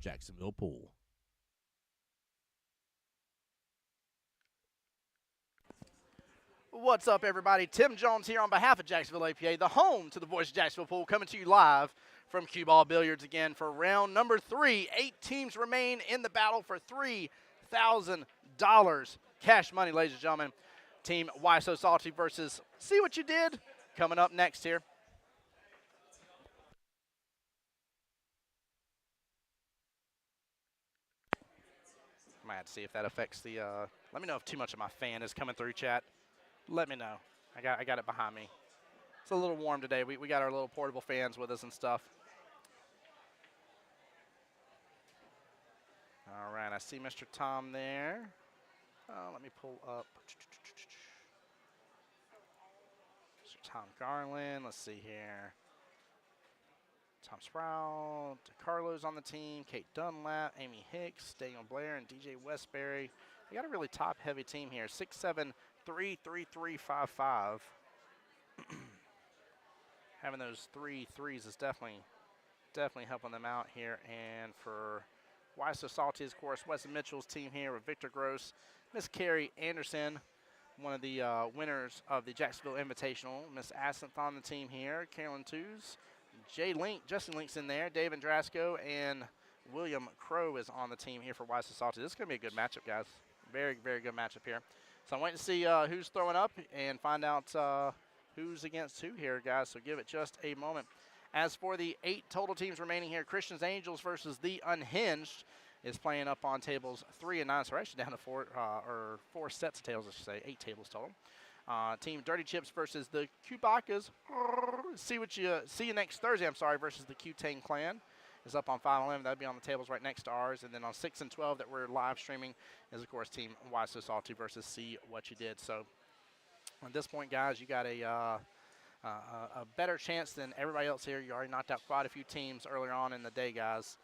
Jacksonville Pool. What's up, everybody? Tim Jones here on behalf of Jacksonville APA, the home to the Voice of Jacksonville Pool, coming to you live from Qball Billiards again for round number 3. 8 teams remain in the battle for $3,000 cash money, ladies and gentlemen. Team Why So Salty versus See What You Did coming up next here. Might have to see if that affects the. Let me know if too much of my fan is coming through, chat. Let me know. I got it behind me. It's a little warm today. We got our little portable fans with us and stuff. All right, I see Mr. Tom there. Let me pull up Mr. Tom Garland. Let's see here. Tom Sproul, DeCarlo's on the team, Kate Dunlap, Amy Hicks, Daniel Blair, and DJ Westbury. We got a really top-heavy team here. 6'7", 3-3-3-5-5. Having those 3 threes is definitely helping them out here. And for Why So Salty, of course, Weston Mitchell's team here with Victor Gross, Miss Carrie Anderson, one of the winners of the Jacksonville Invitational. Miss Asenth on the team here, Carolyn Tews, Jay Link, Justin Link's in there, Dave Andrasco, and William Crow is on the team here for Why So Salty. This is going to be a good matchup, guys. Very, very good matchup here. So I'm waiting to see who's throwing up and find out who's against who here, guys. So give it just a moment. As for the 8 total teams remaining here, Christians Angels versus the Unhinged is playing up on tables 3 and 9. So we're actually down to 4 sets of tables, I should say, 8 tables total. Team Dirty Chips versus the Qbacas. See you next Thursday. Versus the Q-Tang Clan is up on 5 and 11. That'll be on the tables right next to ours. And then on 6 and 12 that we're live streaming is, of course, Team Why So Salty versus See What You Did. So at this point, guys, you got a better chance than everybody else here. You already knocked out quite a few teams earlier on in the day, guys.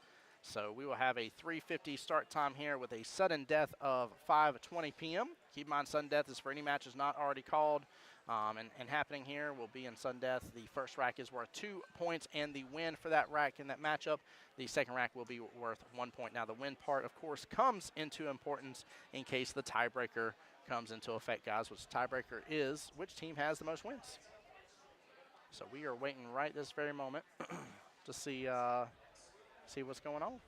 So we will have a 3:50 start time here with a sudden death of 5:20 p.m. Keep in mind, sudden death is for any matches not already called. And happening here will be in sudden death. The first rack is worth 2 points, and the win for that rack in that matchup, the second rack will be worth 1 point. Now, the win part, of course, comes into importance in case the tiebreaker comes into effect, guys, which tiebreaker is which team has the most wins. So we are waiting right this very moment to see what's going on.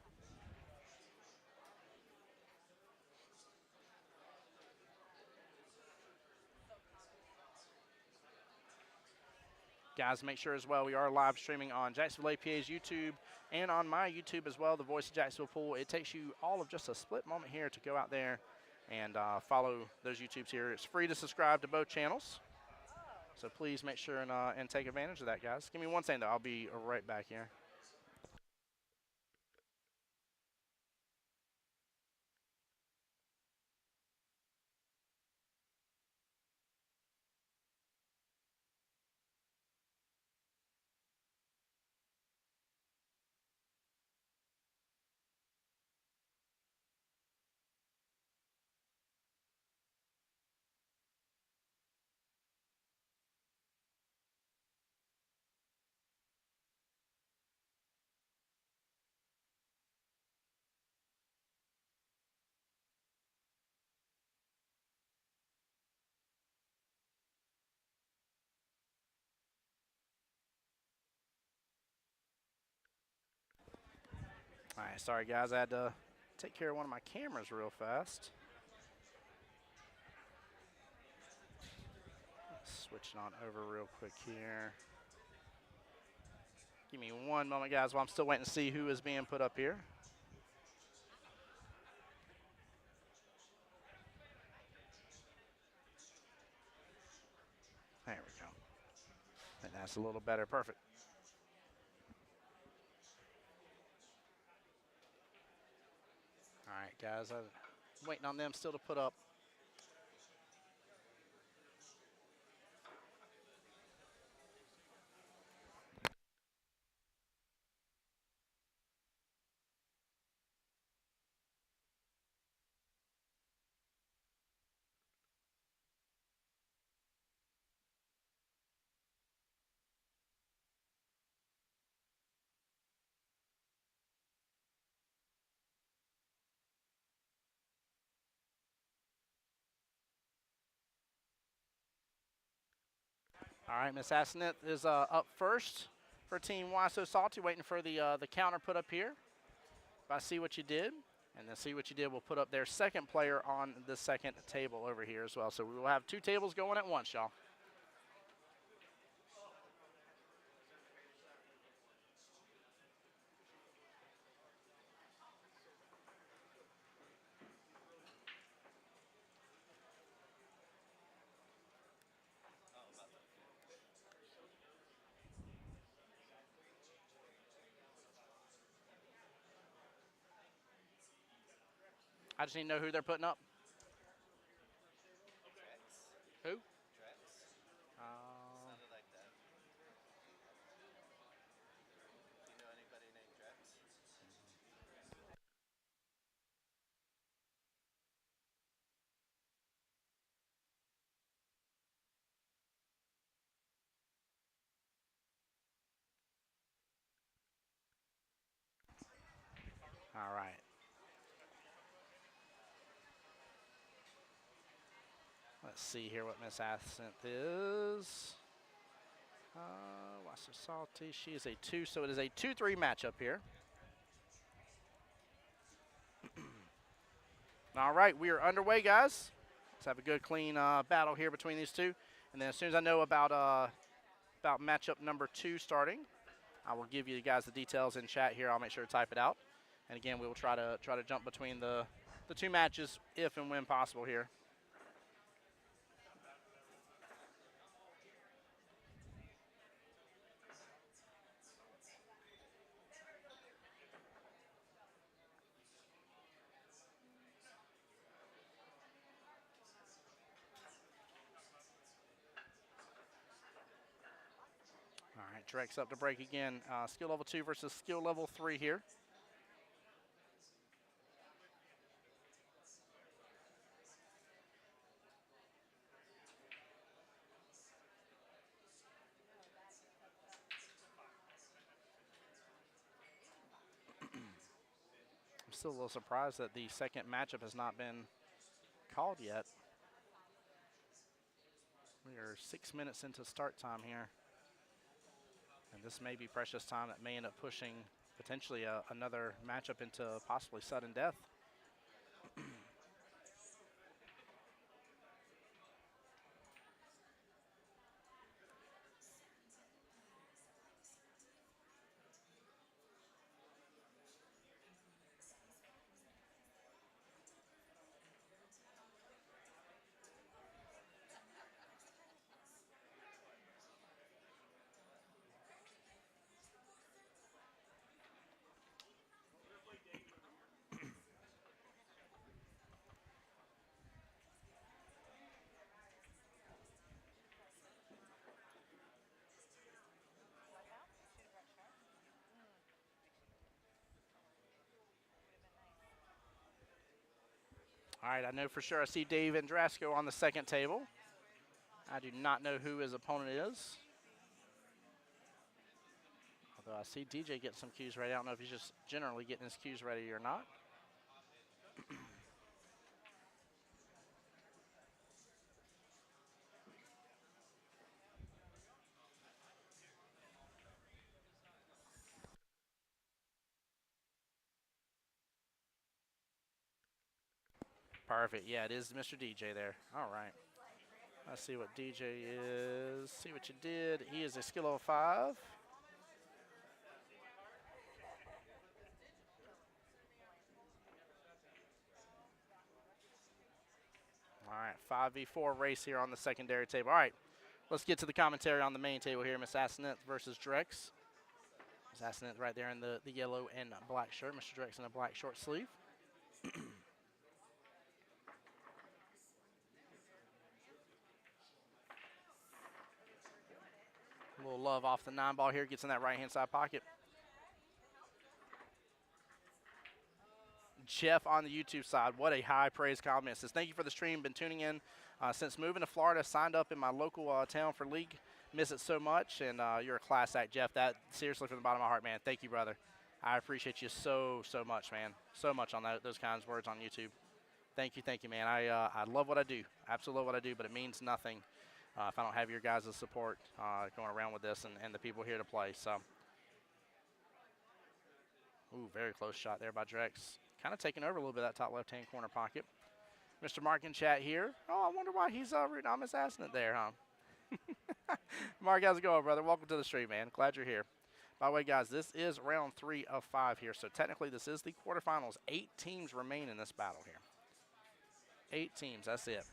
Guys, make sure as well we are live streaming on Jacksonville APA's YouTube and on my YouTube as well, the Voice of Jacksonville Pool. It takes you all of just a split moment here to go out there and follow those YouTubes here. It's free to subscribe to both channels. So please make sure and take advantage of that, guys. Give me 1 second, though. I'll be right back here. All right, sorry, guys. I had to take care of one of my cameras real fast. Switching on over real quick here. Give me 1 moment, guys, while I'm still waiting to see who is being put up here. There we go. And that's a little better. Perfect. All right, guys. I'm waiting on them still to put up. All right, Miss Aseneth is up first for Team Why So Salty, waiting for the counter put up here. If I see what you did, and then see what you did, we'll put up their second player on the second table over here as well. So we will have 2 tables going at once, y'all. I just need to know who they're putting up. Who? All right. Let's see here what Miss Aseneth is. Why So Salty? She is a 2, so it is a 2-3 matchup here. All right, we are underway, guys. Let's have a good, clean battle here between these two. And then as soon as I know about matchup number 2 starting, I will give you guys the details in chat here. I'll make sure to type it out. And again, we will try to jump between the 2 matches if and when possible here. All right, Drex up to break again. Skill level 2 versus skill level 3 here. I'm still a little surprised that the second matchup has not been called yet. We are 6 minutes into start time here. And this may be precious time that may end up pushing potentially another matchup into possibly sudden death. All right, I know for sure I see Dave Andrasco on the second table. I do not know who his opponent is. Although I see DJ get some cues ready. I don't know if he's just generally getting his cues ready or not. Perfect. Yeah, it is Mr. DJ there. All right. Let's see what DJ is. See what you did. He is a skill level 5. All right, 5v4 race here on the secondary table. All right, let's get to the commentary on the main table here. Miss Aseneth versus Drex. Miss Aseneth right there in the yellow and black shirt. Mr. Drex in a black short sleeve. A little love off the 9-ball here. Gets in that right-hand side pocket. Jeff on the YouTube side, what a high praise comment. Says, thank you for the stream. Been tuning in since moving to Florida. Signed up in my local town for league. Miss it so much, and you're a class act, Jeff. That seriously from the bottom of my heart, man. Thank you, brother. I appreciate you so much, man. So much on those kinds of words on YouTube. Thank you, man. I love what I do. Absolutely love what I do, but it means nothing if I don't have your guys' support going around with this and the people here to play. So, ooh, very close shot there by Drex. Kind of taking over a little bit of that top left-hand corner pocket. Mr. Mark in chat here. Oh, I wonder why he's rooting on Miss Asnett there, huh? Mark, how's it going, brother? Welcome to the stream, man. Glad you're here. By the way, guys, this is round 3 of 5 here. So technically, this is the quarterfinals. 8 teams remain in this battle here. 8 teams, that's it.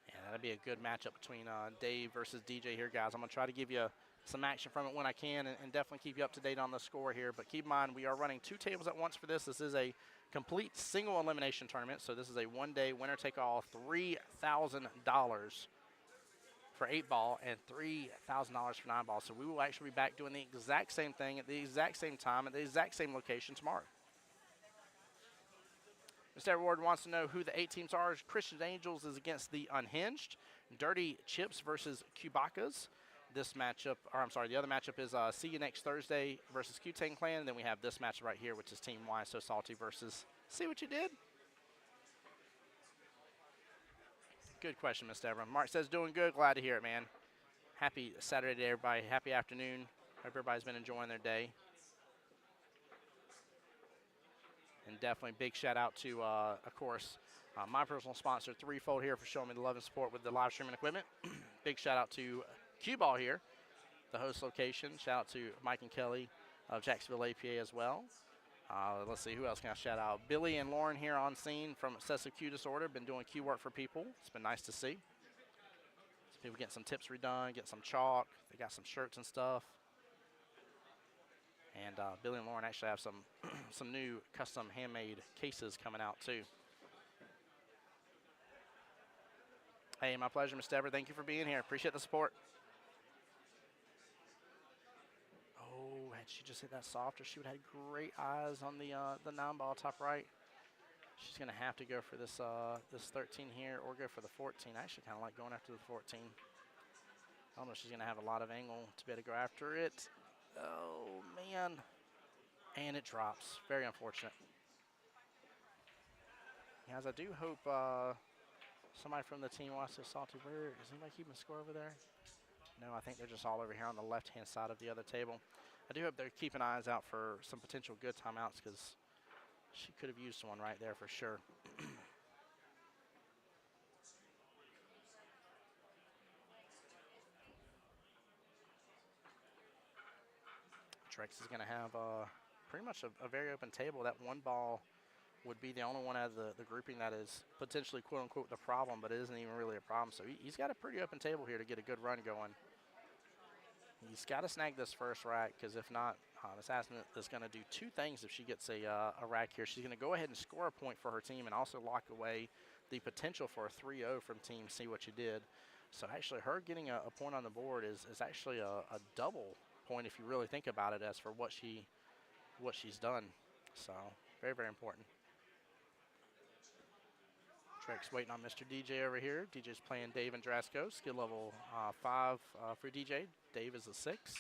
Yeah, that'd be a good matchup between Dave versus DJ here, guys. I'm going to try to give you some action from it when I can and definitely keep you up to date on the score here. But keep in mind, we are running 2 tables at once for this. This is a complete single elimination tournament. So this is a one-day winner-take-all, $3,000 for 8-ball and $3,000 for 9-ball. So we will actually be back doing the exact same thing at the exact same time at the exact same location tomorrow. Mr. Ward wants to know who the 8 teams are. Christian Angels is against the Unhinged. Dirty Chips versus Qball. This matchup, or I'm sorry, the other matchup is See You Next Thursday versus Q-Tang Clan. And then we have this matchup right here, which is Team Why So Salty versus See What You Did. Good question, Mr. Evron. Mark says, doing good. Glad to hear it, man. Happy Saturday to everybody. Happy afternoon. Hope everybody's been enjoying their day. And definitely big shout out to, of course, my personal sponsor, Threefold here for showing me the love and support with the live streaming equipment. Big shout out to Qball here, the host location. Shout out to Mike and Kelly of Jacksonville APA as well. Let's see, who else can I shout out? Billy and Lauren here on scene from Obsessive Q Disorder. Been doing Q work for people. It's been nice to see. So people getting some tips redone, getting some chalk. They got some shirts and stuff. And Billy and Lauren actually have some new custom handmade cases coming out too. Hey, my pleasure, Mr. Ever. Thank you for being here. Appreciate the support. Oh, had she just hit that softer, she would have had great eyes on the 9-ball top right. She's going to have to go for this this 13 here or go for the 14. I actually kind of like going after the 14. I don't know if she's going to have a lot of angle to be able to go after it. Oh, man. And it drops. Very unfortunate. Guys, I do hope somebody from the team wants to salty. Where is anybody keeping score over there? No, I think they're just all over here on the left-hand side of the other table. I do hope they're keeping eyes out for some potential good timeouts because she could have used one right there for sure. Trex is going to have pretty much a very open table. That 1-ball would be the only one out of the grouping that is potentially quote-unquote the problem, but it isn't even really a problem. So he's got a pretty open table here to get a good run going. He's got to snag this first rack because if not, Miss Asnett is going to do 2 things if she gets a rack here. She's going to go ahead and score a point for her team and also lock away the potential for a 3-0 from Team See What You Did. So actually her getting a point on the board is actually a double point if you really think about it as for what she's done. So very, very important. Trex waiting on Mr. DJ over here. DJ's playing Dave and Drasco. Skill level 5 for DJ. Dave is a 6.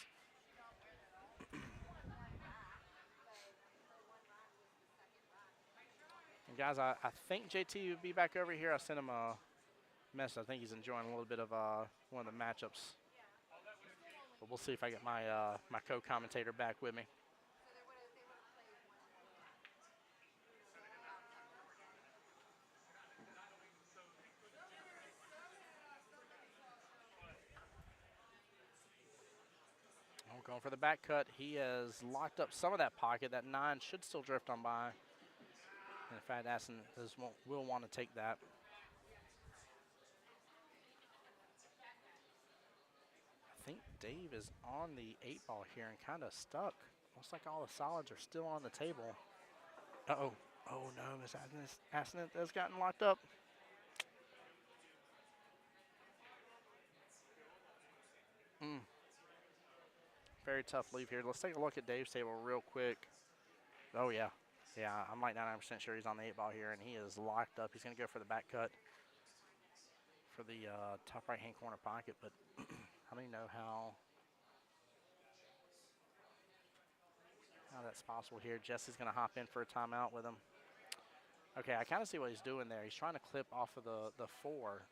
And guys, I think JT will be back over here. I sent him a message. I think he's enjoying a little bit of one of the matchups. But we'll see if I get my my co-commentator back with me. Going for the back cut. He has locked up some of that pocket. That 9 should still drift on by. And in fact, Aston will want to take that. I think Dave is on the 8-ball here and kind of stuck. Looks like all the solids are still on the table. Uh-oh. Oh, no, Miss Aston has gotten locked up. Very tough leave here. Let's take a look at Dave's table real quick. Oh, yeah. Yeah, I'm like 99% sure he's on the 8-ball here, and he is locked up. He's going to go for the back cut for the top right-hand corner pocket, but I don't even know how that's possible here. Jesse's going to hop in for a timeout with him. Okay, I kind of see what he's doing there. He's trying to clip off of the 4,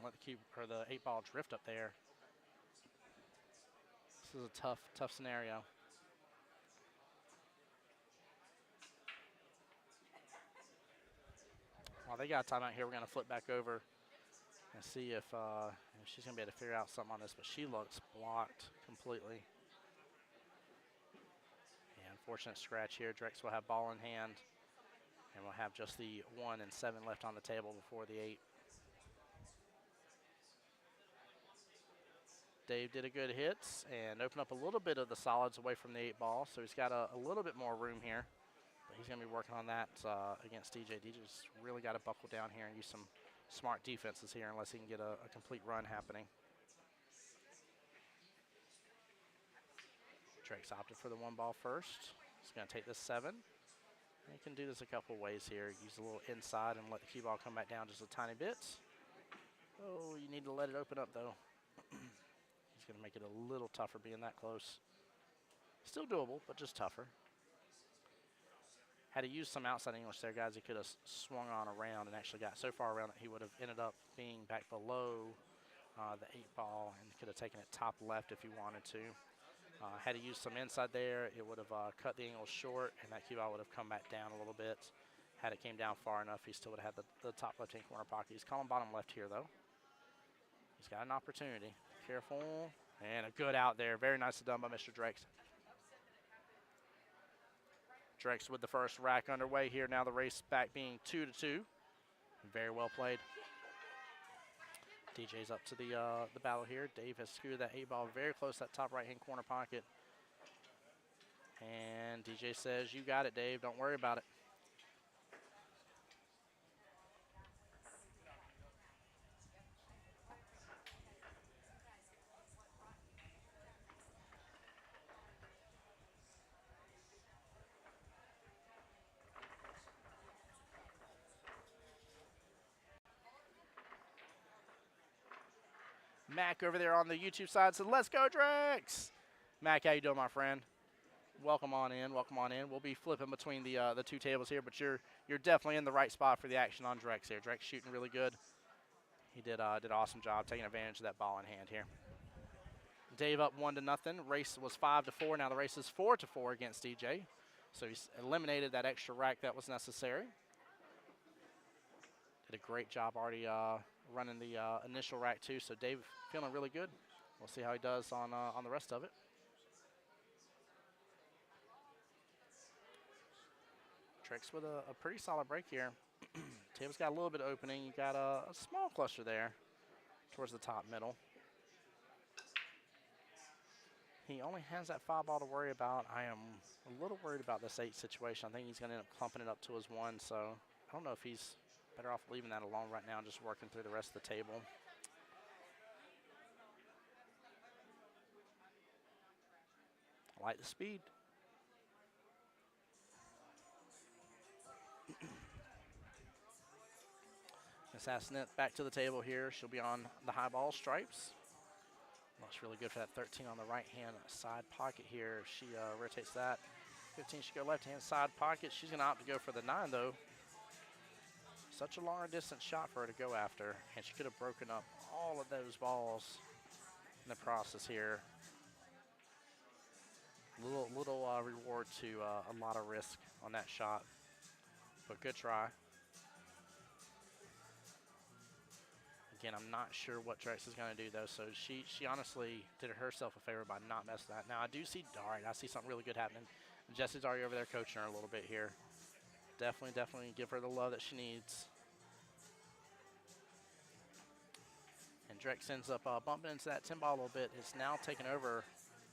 let the cube or the 8-ball drift up there. This is a tough scenario. While they got a timeout here, we're going to flip back over and see if she's going to be able to figure out something on this, but she looks blocked completely. Yeah, unfortunate scratch here. Drex will have ball in hand, and we'll have just the 1 and 7 left on the table before the 8. Dave did a good hits and opened up a little bit of the solids away from the 8-ball, so he's got a little bit more room here. But he's going to be working on that against DJ. DJ's really got to buckle down here and use some smart defenses here unless he can get a complete run happening. Drake's opted for the 1-ball first. He's going to take this 7. He can do this a couple ways here. Use a little inside and let the cue ball come back down just a tiny bit. Oh, you need to let it open up, though. He's going to make it a little tougher being that close. Still doable, but just tougher. Had to use some outside English there, guys. He could have swung on around and actually got so far around that he would have ended up being back below the 8-ball and could have taken it top left if he wanted to. Had to use some inside there. It would have cut the angle short, and that cue ball would have come back down a little bit. Had it came down far enough, he still would have had the top left-hand corner pocket. He's calling bottom left here, though. He's got an opportunity. Careful. And a good out there. Very nicely done by Mr. Drex. Drex with the first rack underway here. Now the race back being 2-2. Very well played. DJ's up to the battle here. Dave has screwed that 8-ball very close to that top right-hand corner pocket. And DJ says, you got it, Dave. Don't worry about it. Mac over there on the YouTube side said, let's go, Drex. Mac, how you doing, my friend? Welcome on in, welcome on in. We'll be flipping between the two tables here, but you're definitely in the right spot for the action on Drex here. Drex shooting really good. He did an awesome job taking advantage of that ball in hand here. Dave up 1-0. Race was 5-4. Now the race is 4-4 against DJ. So he's eliminated that extra rack that was necessary. Did a great job already running the initial rack too. So Dave feeling really good. We'll see how he does on the rest of it. Drex with a pretty solid break here. Table's got a little bit of opening. You got a small cluster there towards the top middle. He only has that 5-ball to worry about. I am a little worried about this 8 situation. I think he's going to end up clumping it up to his 1, so I don't know if he's better off leaving that alone right now and just working through the rest of the table. I like the speed. Assassinate back to the table here. She'll be on the high ball stripes. Looks really good for that 13 on the right-hand side pocket here. She rotates that. 15 should go left-hand side pocket. She's going to opt to go for the 9, though. Such a longer distance shot for her to go after, and she could have broken up all of those balls in the process here. Little reward to a lot of risk on that shot, but good try. Again, I'm not sure what Drex is going to do, though, so she honestly did herself a favor by not messing that. Now, I do see, all right, I see something really good happening. Jesse's already over there coaching her a little bit here. Definitely give her the love that she needs. And Drex ends up bumping into that 10-ball a little bit. It's now taking over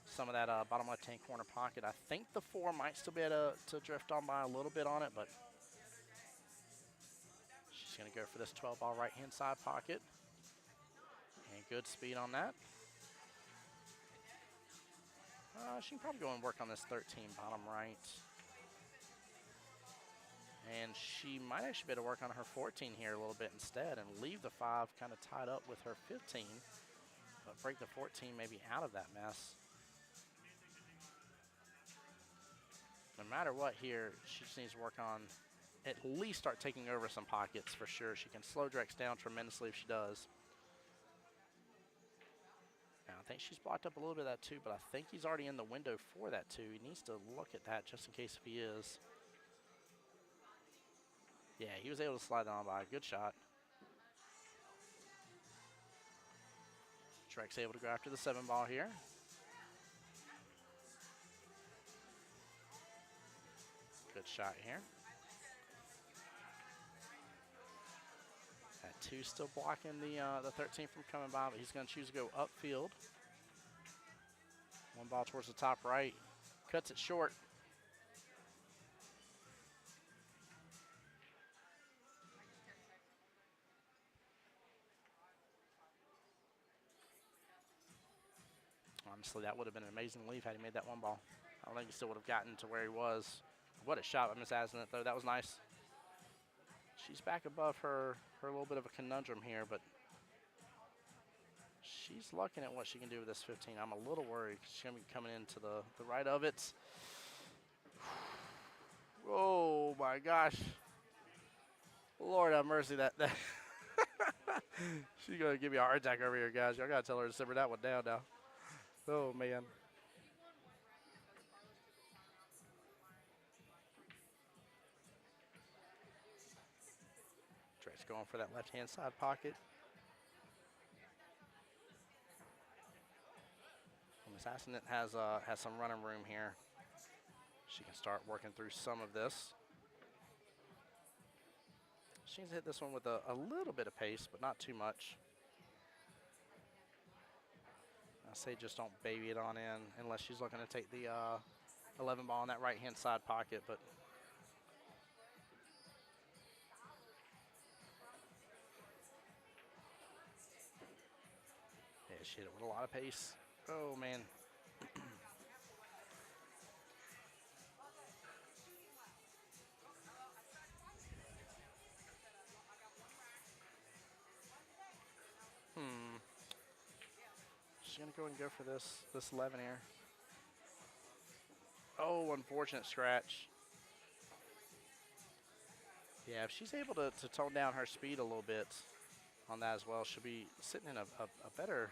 some of that bottom left-hand corner pocket. I think the 4 might still be able to drift on by a little bit on it, but she's going to go for this 12-ball right-hand side pocket. And good speed on that. She can probably go and work on this 13 bottom right. And she might actually be able to work on her 14 here a little bit instead and leave the 5 kind of tied up with her 15, but break the 14 maybe out of that mess. No matter what here, she just needs to work on at least start taking over some pockets for sure. She can slow Drex down tremendously if she does. Now, I think she's blocked up a little bit of that too, but I think he's already in the window for that too. He needs to look at that just in case if he is. Yeah, he was able to slide that on by. Good shot. Drex able to go after the 7 ball here. Good shot here. That 2 still blocking the 13 from coming by, but he's going to choose to go upfield. 1 ball towards the top right. Cuts it short. Honestly, that would have been an amazing leave had he made that 1 ball. I don't think he still would have gotten to where he was. What a shot by Miss Asnett, though. That was nice. She's back above her little bit of a conundrum here, but she's looking at what she can do with this 15. I'm a little worried. She's going to be coming into the right of it. Oh, my gosh. Lord have mercy. That she's going to give me a heart attack over here, guys. Y'all got to tell her to simmer that one down now. Oh, man. Drex going for that left-hand side pocket. Miss Asnett has some running room here. She can start working through some of this. She's hit this one with a little bit of pace, but not too much. I say just don't baby it on in unless she's looking to take the 11 ball in that right-hand side pocket. But yeah, she hit it with a lot of pace. Oh, man. She's going to go and go for this 11 here. Oh, unfortunate scratch. Yeah, if she's able to tone down her speed a little bit on that as well, she'll be sitting in a better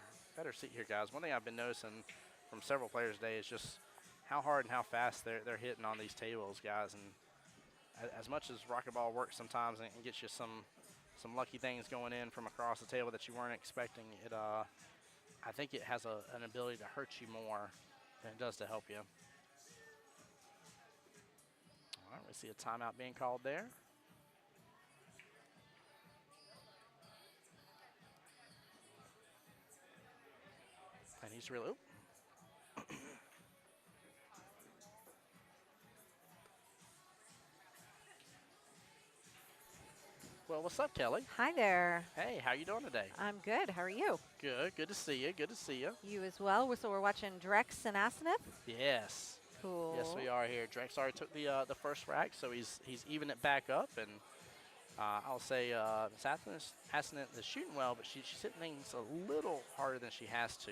seat here, guys. One thing I've been noticing from several players today is just how hard and how fast they're hitting on these tables, guys. And as much as racquetball works sometimes and gets you some lucky things going in from across the table that you weren't expecting, I think it has an ability to hurt you more than it does to help you. All right, we see a timeout being called there. And he's really, Well, what's up, Kelly? Hi there. Hey, how you doing today? I'm good. How are you? Good. Good to see you. Good to see you. You as well. So we're watching Drex and Asnett. Yes. Cool. Yes, we are here. Drex already took the first rack, so he's even it back up, and I'll say Asnett is shooting well, but she's hitting things a little harder than she has to.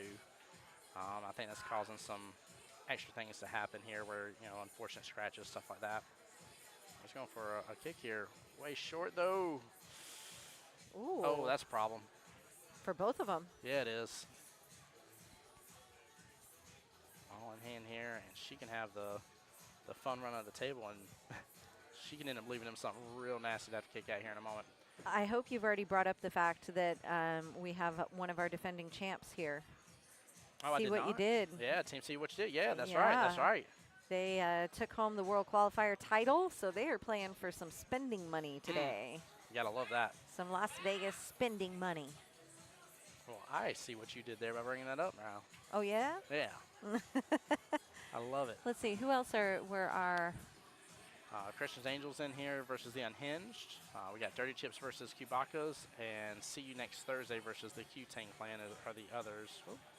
I think that's causing some extra things to happen here, where unfortunate scratches, stuff like that. He's going for a kick here. Way short, though. Ooh. Oh, that's a problem. For both of them. Yeah, it is. All in hand here, and she can have the fun run of the table, and she can end up leaving him something real nasty to have to kick out here in a moment. I hope you've already brought up the fact that we have one of our defending champs here. Oh, see what you did. Yeah, team see what you did. Yeah, that's right. That's right. They took home the World Qualifier title, so they are playing for some spending money today. You gotta love that. Some Las Vegas spending money. Well, I see what you did there by bringing that up now. Oh, yeah? Yeah. I love it. Let's see. Who else were our... Christian's Angels in here versus the Unhinged. We got Dirty Chips versus Qbacas, and See You Next Thursday versus the Q-Tang Clan are the others.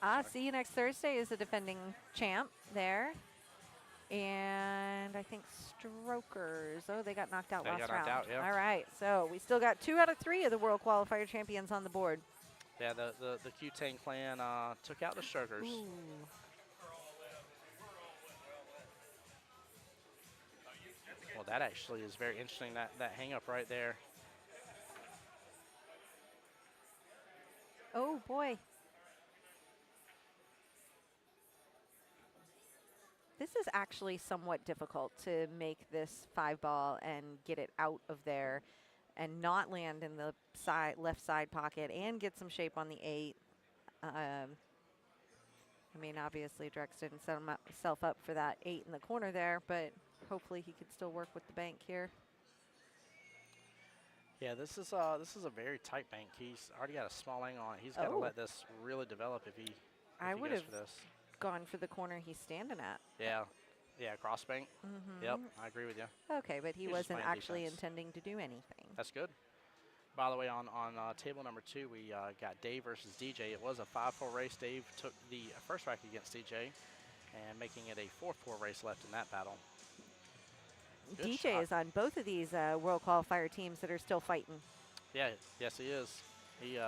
Oh, See You Next Thursday is the defending champ there. And I think Strokers. Oh, they got knocked out last round. Knocked out, yeah. All right. So we still got 2 out of 3 of the World Qualifier champions on the board. Yeah, the Q-Tang Clan took out the Strokers. Ooh. Well, that actually is very interesting, that hang up right there. Oh, boy. This is actually somewhat difficult to make this 5-ball and get it out of there and not land in the left side pocket and get some shape on the 8. I mean, obviously, Drex didn't set himself up for that 8 in the corner there, but hopefully he could still work with the bank here. Yeah, this is a very tight bank. He's already got a small angle on it. He's got to let this really develop if he would goes have for this. Gone for the corner he's standing at. Yeah, cross bank. Yep, I agree with you. Okay, but he wasn't actually intending to do anything. That's good. By the way, on table number 2, we got Dave versus DJ. It was a 5-4 race. Dave took the first rack against DJ, and making it a 4-4 race left in that battle. Good DJ shot. is on both of these World Qualifier teams that are still fighting. Yeah, yes, he is. He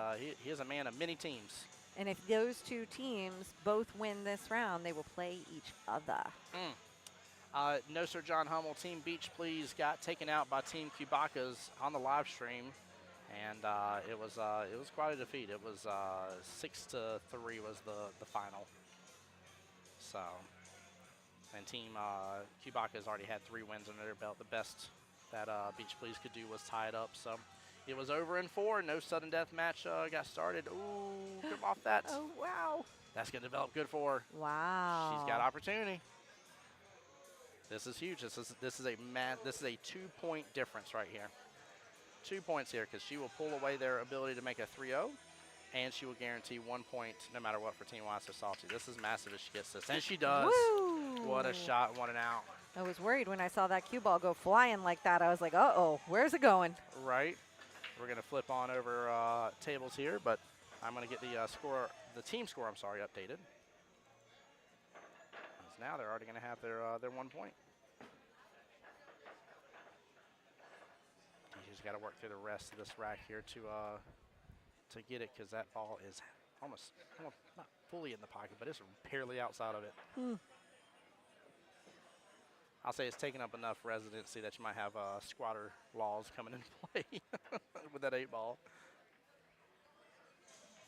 is a man of many teams. And if those two teams both win this round, they will play each other. No Sir John Hummel, Team Beach Please got taken out by Team Qball's on the live stream, and it was quite a defeat. It was 6-3 was the final. So, and Team Qball's already had 3 wins under their belt. The best that Beach Please could do was tie it up. So it was over in 4. No sudden death match got started. Ooh, come off that. Oh, wow. That's going to develop good for her. Wow. She's got opportunity. This is huge. This is a 2-point difference right here. 2 points here because she will pull away their ability to make a 3-0, and she will guarantee 1 point no matter what for Team Voice of Salty. This is massive if she gets this, and she does. Woo! What a shot, what an out. I was worried when I saw that cue ball go flying like that. I was like, uh-oh, where's it going? Right. We're going to flip on over tables here, but I'm going to get the team score, updated. Now they're already going to have their 1 point. You just got to work through the rest of this rack here to get it, because that ball is almost not fully in the pocket, but it's barely outside of it. I'll say it's taken up enough residency that you might have squatter laws coming into play with that 8-ball.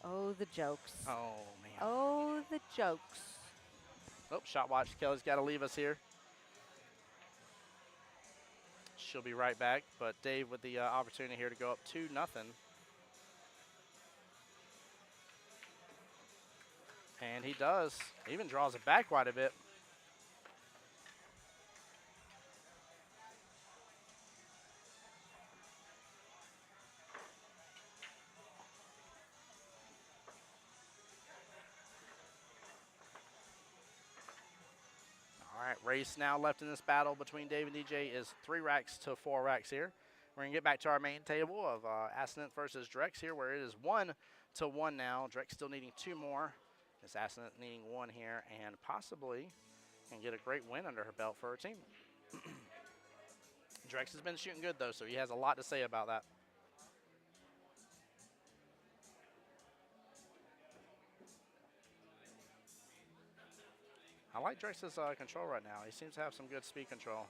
Oh, the jokes. Oh, man. Oh, the jokes. Oh, shot watch. Kelly's got to leave us here. She'll be right back, but Dave with the opportunity here to go up 2-0. And he does. Even draws it back quite a bit. All right, race now left in this battle between Dave and DJ is 3 racks to 4 racks here. We're going to get back to our main table of Ascendant versus Drex here, where it is 1-1 now. Drex still needing 2 more. This Ascendant needing 1 here, and possibly can get a great win under her belt for her team. Drex has been shooting good, though, so he has a lot to say about that. I like Drex's control right now. He seems to have some good speed control.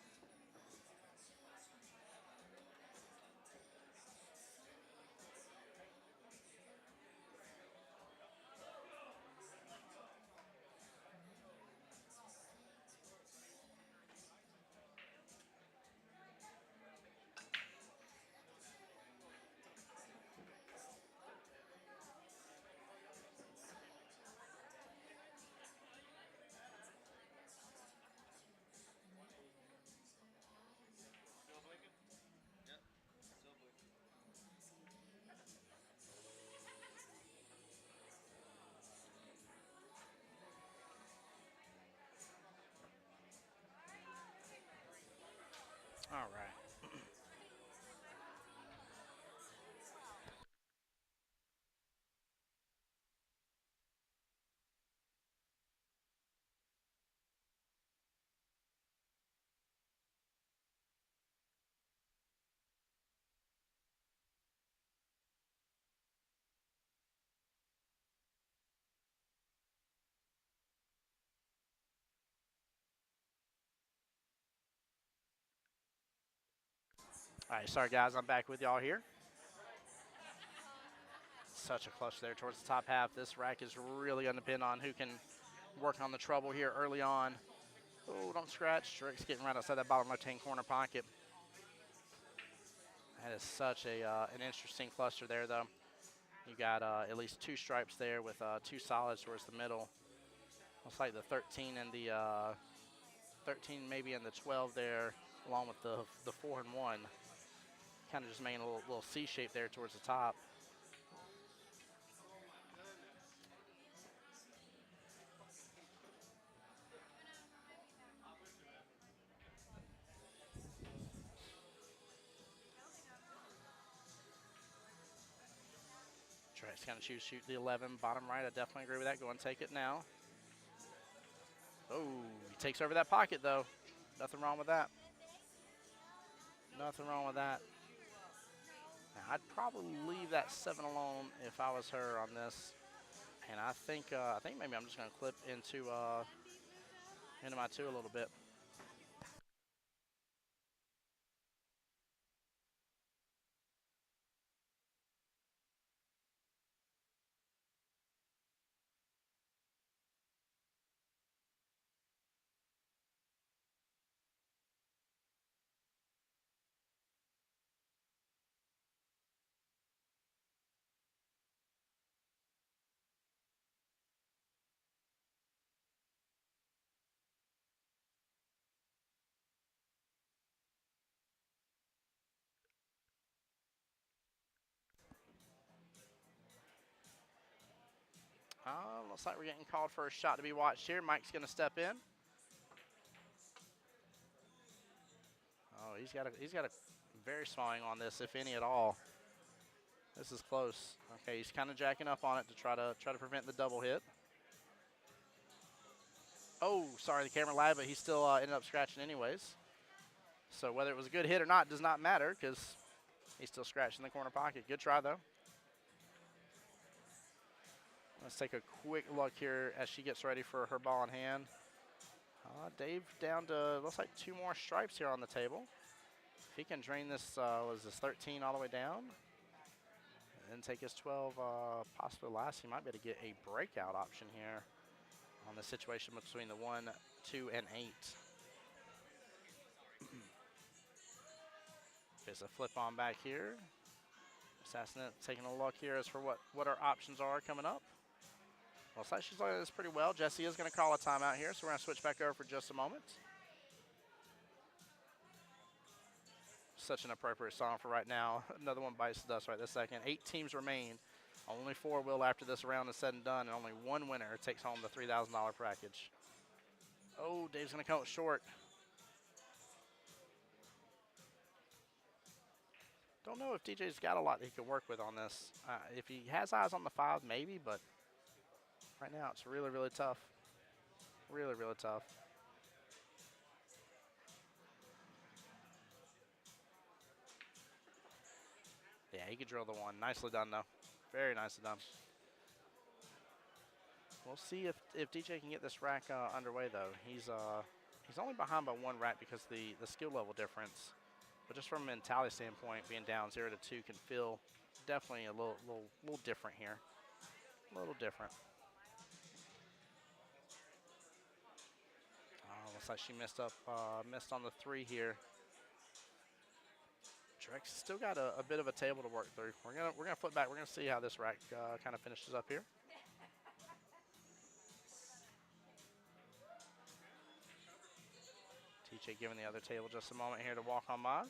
All right, sorry guys, I'm back with y'all here. Such a clutch there towards the top half. This rack is really going to depend on who can work on the trouble here early on. Oh, don't scratch. Strick's getting right outside that bottom left-hand corner pocket. That is such an interesting cluster there, though. You got at least 2 stripes there with 2 solids towards the middle. Looks like the 13 and the 13 maybe and the 12 there, along with the 4 and 1. Kind of just making a little C shape there towards the top. Trying to kind of shoot the 11, bottom right. I definitely agree with that. Go and take it now. Oh, he takes over that pocket, though. Nothing wrong with that. Nothing wrong with that. Now, I'd probably leave that 7 alone if I was her on this. And I think maybe I'm just going to clip into my 2 a little bit. Looks like we're getting called for a shot to be watched here. Mike's going to step in. Oh, he's got a very small angle on this, if any at all. This is close. Okay, he's kind of jacking up on it to try to prevent the double hit. Oh, sorry, the camera lagged, but he still ended up scratching anyways. So whether it was a good hit or not does not matter because he's still scratching the corner pocket. Good try, though. Let's take a quick look here as she gets ready for her ball in hand. Dave down to, looks like 2 more stripes here on the table. If he can drain this, was this 13 all the way down? And then take his 12 possibly last, he might be able to get a breakout option here on the situation between the 1, 2, and 8. There's a flip on back here. Assassinate taking a look here as for what our options are coming up. Looks like she's looking at this pretty well. Jesse is going to call a timeout here, so we're going to switch back over for just a moment. Such an appropriate song for right now. Another one bites the dust right this second. 8 teams remain. Only 4 will after this round is said and done, and only 1 winner takes home the $3,000 package. Oh, Dave's going to come up short. Don't know if DJ's got a lot that he could work with on this. If he has eyes on the 5, maybe, but right now it's really, really tough. Really, really tough. Yeah, he could drill the 1. Nicely done, though. Very nicely done. We'll see if DJ can get this rack underway, though. He's only behind by 1 rack because the skill level difference. But just from a mentality standpoint, being down 0 to 2 can feel definitely a little different here. A little different. Looks like she missed on the 3 here. Drex still got a bit of a table to work through. We're gonna flip back. We're gonna see how this rack kind of finishes up here. TJ giving the other table just a moment here to walk on by.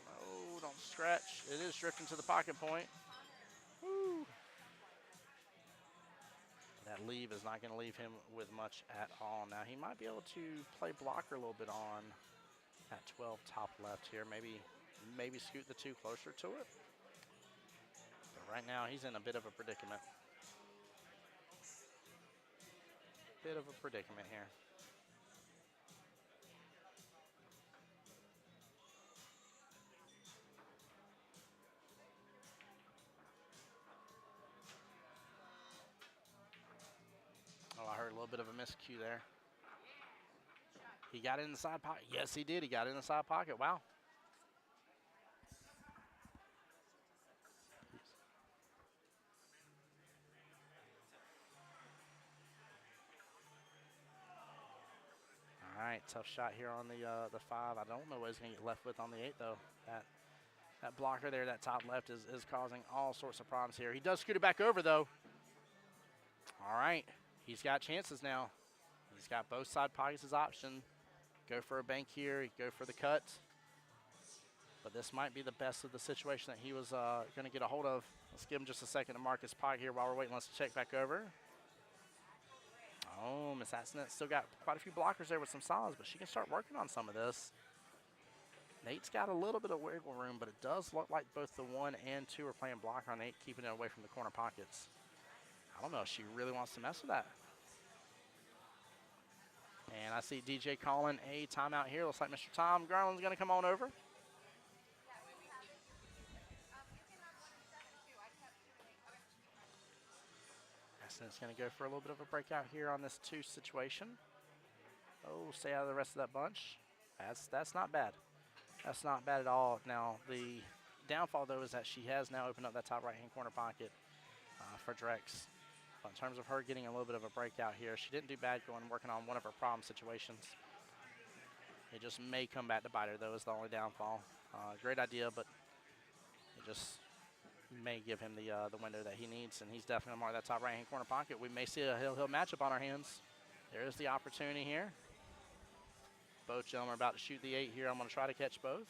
Oh, don't scratch. It is drifting to the pocket point. Woo. That leave is not going to leave him with much at all. Now, he might be able to play blocker a little bit on that 12 top left here. Maybe scoot the 2 closer to it. But right now, he's in a bit of a predicament. Bit of a predicament here. bit of a miscue there. He got it in the side pocket. Yes, he did. He got it in the side pocket. Wow. All right, tough shot here on the 5. I don't know what he's going to get left with on the 8, though. That blocker there, that top left, is causing all sorts of problems here. He does scoot it back over, though. All right, he's got chances now. He's got both side pockets as option. Go for a bank here, go for the cut. But this might be the best of the situation that he was going to get a hold of. Let's give him just a second to mark his pocket here while we're waiting. Let's check back over. Oh, Miss Atsonet still got quite a few blockers there with some solids, but she can start working on some of this. Nate's got a little bit of wiggle room, but it does look like both the 1 and 2 are playing blocker on 8, keeping it away from the corner pockets. I don't know if she really wants to mess with that. And I see DJ calling a timeout here. Looks like Mr. Tom Garland's going to come on over. It's going to go for a little bit of a breakout here on this 2 situation. Oh, stay out of the rest of that bunch. That's not bad. That's not bad at all. Now, the downfall, though, is that she has now opened up that top right-hand corner pocket for Drex. But in terms of her getting a little bit of a breakout here, she didn't do bad working on one of her problem situations. It just may come back to bite her, though, is the only downfall. Great idea, but it just may give him the window that he needs, and he's definitely going to mark that top right-hand corner pocket. We may see a hill matchup on our hands. There is the opportunity here. Both gentlemen are about to shoot the 8 here. I'm going to try to catch both.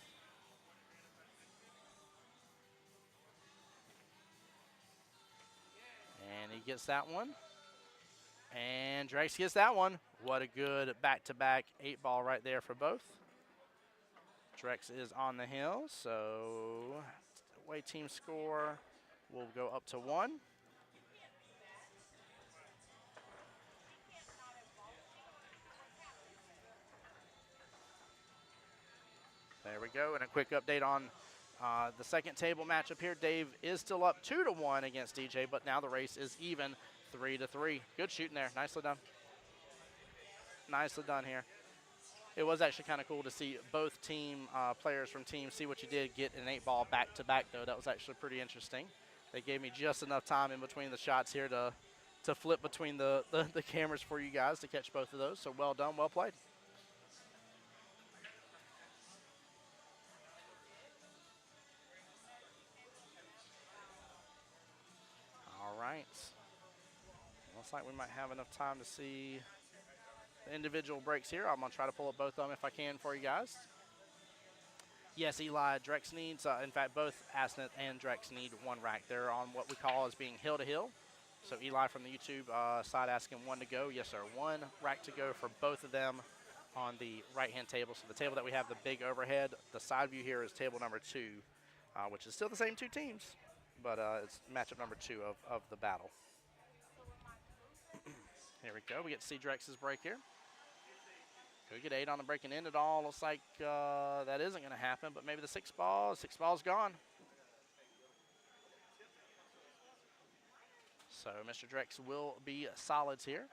And he gets that one. And Drex gets that one. What a good back-to-back 8-ball right there for both. Drex is on the hill, so away team score will go up to 1. There we go, and a quick update on the second table matchup here. Dave is still up 2-1 against DJ, but now the race is even 3-3. Good shooting there, nicely done. Nicely done here. It was actually kind of cool to see both team players from teams see what you did, get an 8-ball back-to-back, though. That was actually pretty interesting. They gave me just enough time in between the shots here to flip between the cameras for you guys to catch both of those. So well done, well played. All right. Looks like we might have enough time to see the individual breaks here. I'm going to try to pull up both of them if I can for you guys. Yes, Eli, Drex needs, in fact, both Asnet and Drex need 1 rack. They're on what we call as being hill-to-hill. So Eli from the YouTube side asking 1 to go. Yes, sir, 1 rack to go for both of them on the right-hand table. So the table that we have, the big overhead, the side view here is table number 2, which is still the same 2 teams, but it's matchup number 2 of the battle. Here we go. We get to see Drex's break here. Could we get 8 on the breaking in at all? Looks like that isn't going to happen, but maybe the 6-ball. 6-ball's gone. So Mr. Drex will be solids here.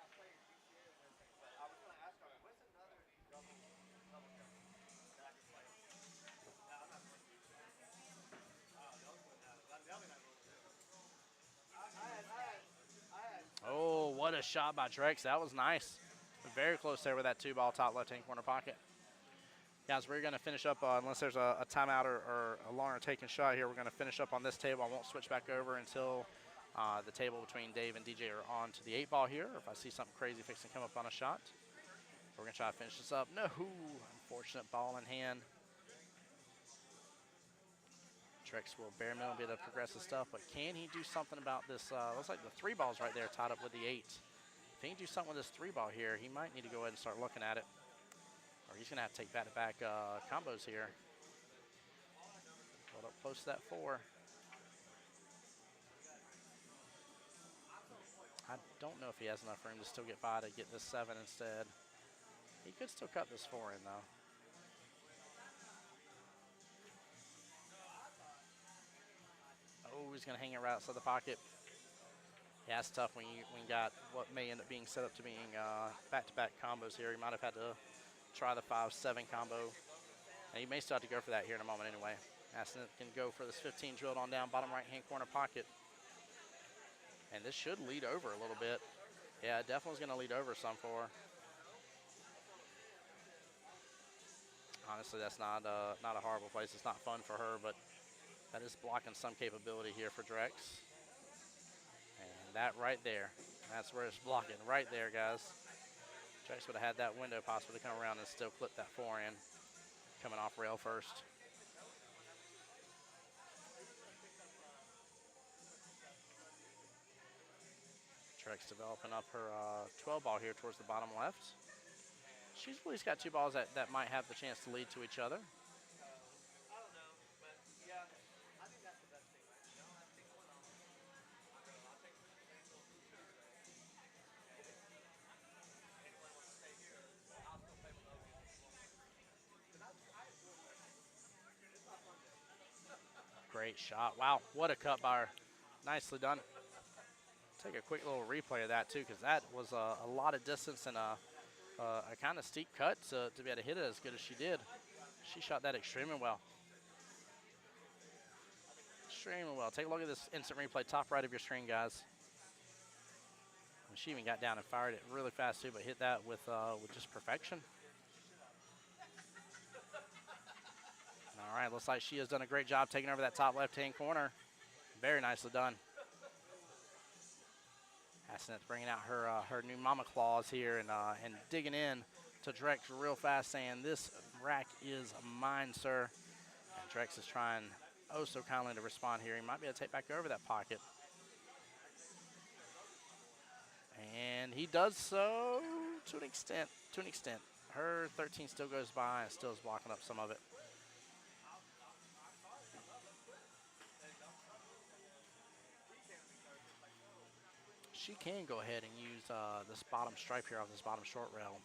Oh, what a shot by Drex. That was nice. Very close there with that 2-ball top left-hand corner pocket. Guys, we're going to finish up, unless there's a timeout or a longer taken shot here, we're going to finish up on this table. I won't switch back over until the table between Dave and DJ are on to the 8-ball here. If I see something crazy fixing to come up on a shot, we're going to try to finish this up. No, unfortunate ball in hand. Drex will bare minimum be able to progress his stuff, but can he do something about this? Looks like the 3-ball's right there tied up with the 8. If he can do something with this 3-ball here, he might need to go ahead and start looking at it. Or he's going to have to take back-to-back combos here. Hold up close to that 4. I don't know if he has enough room to still get by to get this 7 instead. He could still cut this 4 in, though. Oh, he's going to hang it right outside the pocket. Yeah, it's tough when you got what may end up being set up to being back-to-back combos here. You might have had to try the 5-7 combo. And you may still have to go for that here in a moment anyway. Aston can go for this 15 drilled on down bottom right-hand corner pocket. And this should lead over a little bit. Yeah, it definitely is going to lead over some for her. Honestly, that's not a horrible place. It's not fun for her, but that is blocking some capability here for Drex. And that right there, that's where it's blocking, right there, guys. Drex would have had that window possibly to come around and still clip that forehand coming off rail first. Drex developing up her 12 ball here towards the bottom left. She's at least got two balls that might have the chance to lead to each other. Great shot. Wow, what a cut by her. Nicely done. Take a quick little replay of that, too, because that was a lot of distance and a kind of steep cut to be able to hit it as good as she did. She shot that extremely well. Extremely well. Take a look at this instant replay, top right of your screen, guys. And she even got down and fired it really fast, too, but hit that with just perfection. All right, looks like she has done a great job taking over that top left-hand corner. Very nicely done. Astonet's bringing out her new mama claws here and digging in to Drex real fast, saying, "This rack is mine, sir." And Drex is trying oh so kindly to respond here. He might be able to take back over that pocket. And he does so to an extent. Her 13 still goes by and still is blocking up some of it. She can go ahead and use this bottom stripe here off this bottom short rail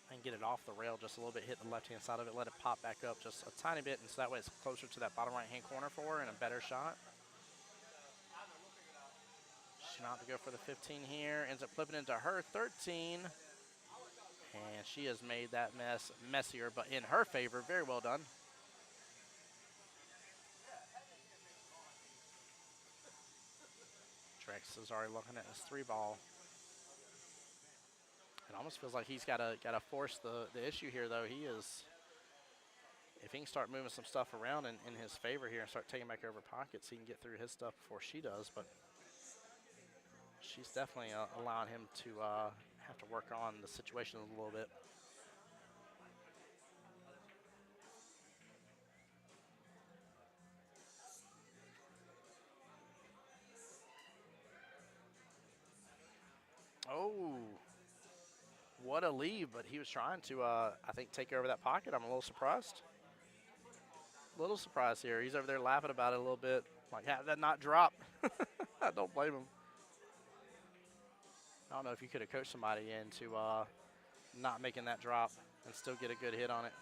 and get it off the rail just a little bit, hit the left-hand side of it, let it pop back up just a tiny bit, and so that way it's closer to that bottom right-hand corner for her and a better shot. She's not to go for the 15 here, ends up flipping into her 13, and she has made that mess messier, but in her favor. Very well done. Drex is already looking at his 3-ball. It almost feels like he's got to force the issue here, though. He is, if he can start moving some stuff around in his favor here and start taking back over pockets, he can get through his stuff before she does. But she's definitely allowing him to have to work on the situation a little bit. Oh, what a leave, but he was trying to, I think, take over that pocket. I'm a little surprised. Little surprised here. He's over there laughing about it a little bit. Like, have that not drop. I don't blame him. I don't know if you could have coached somebody into not making that drop and still get a good hit on it.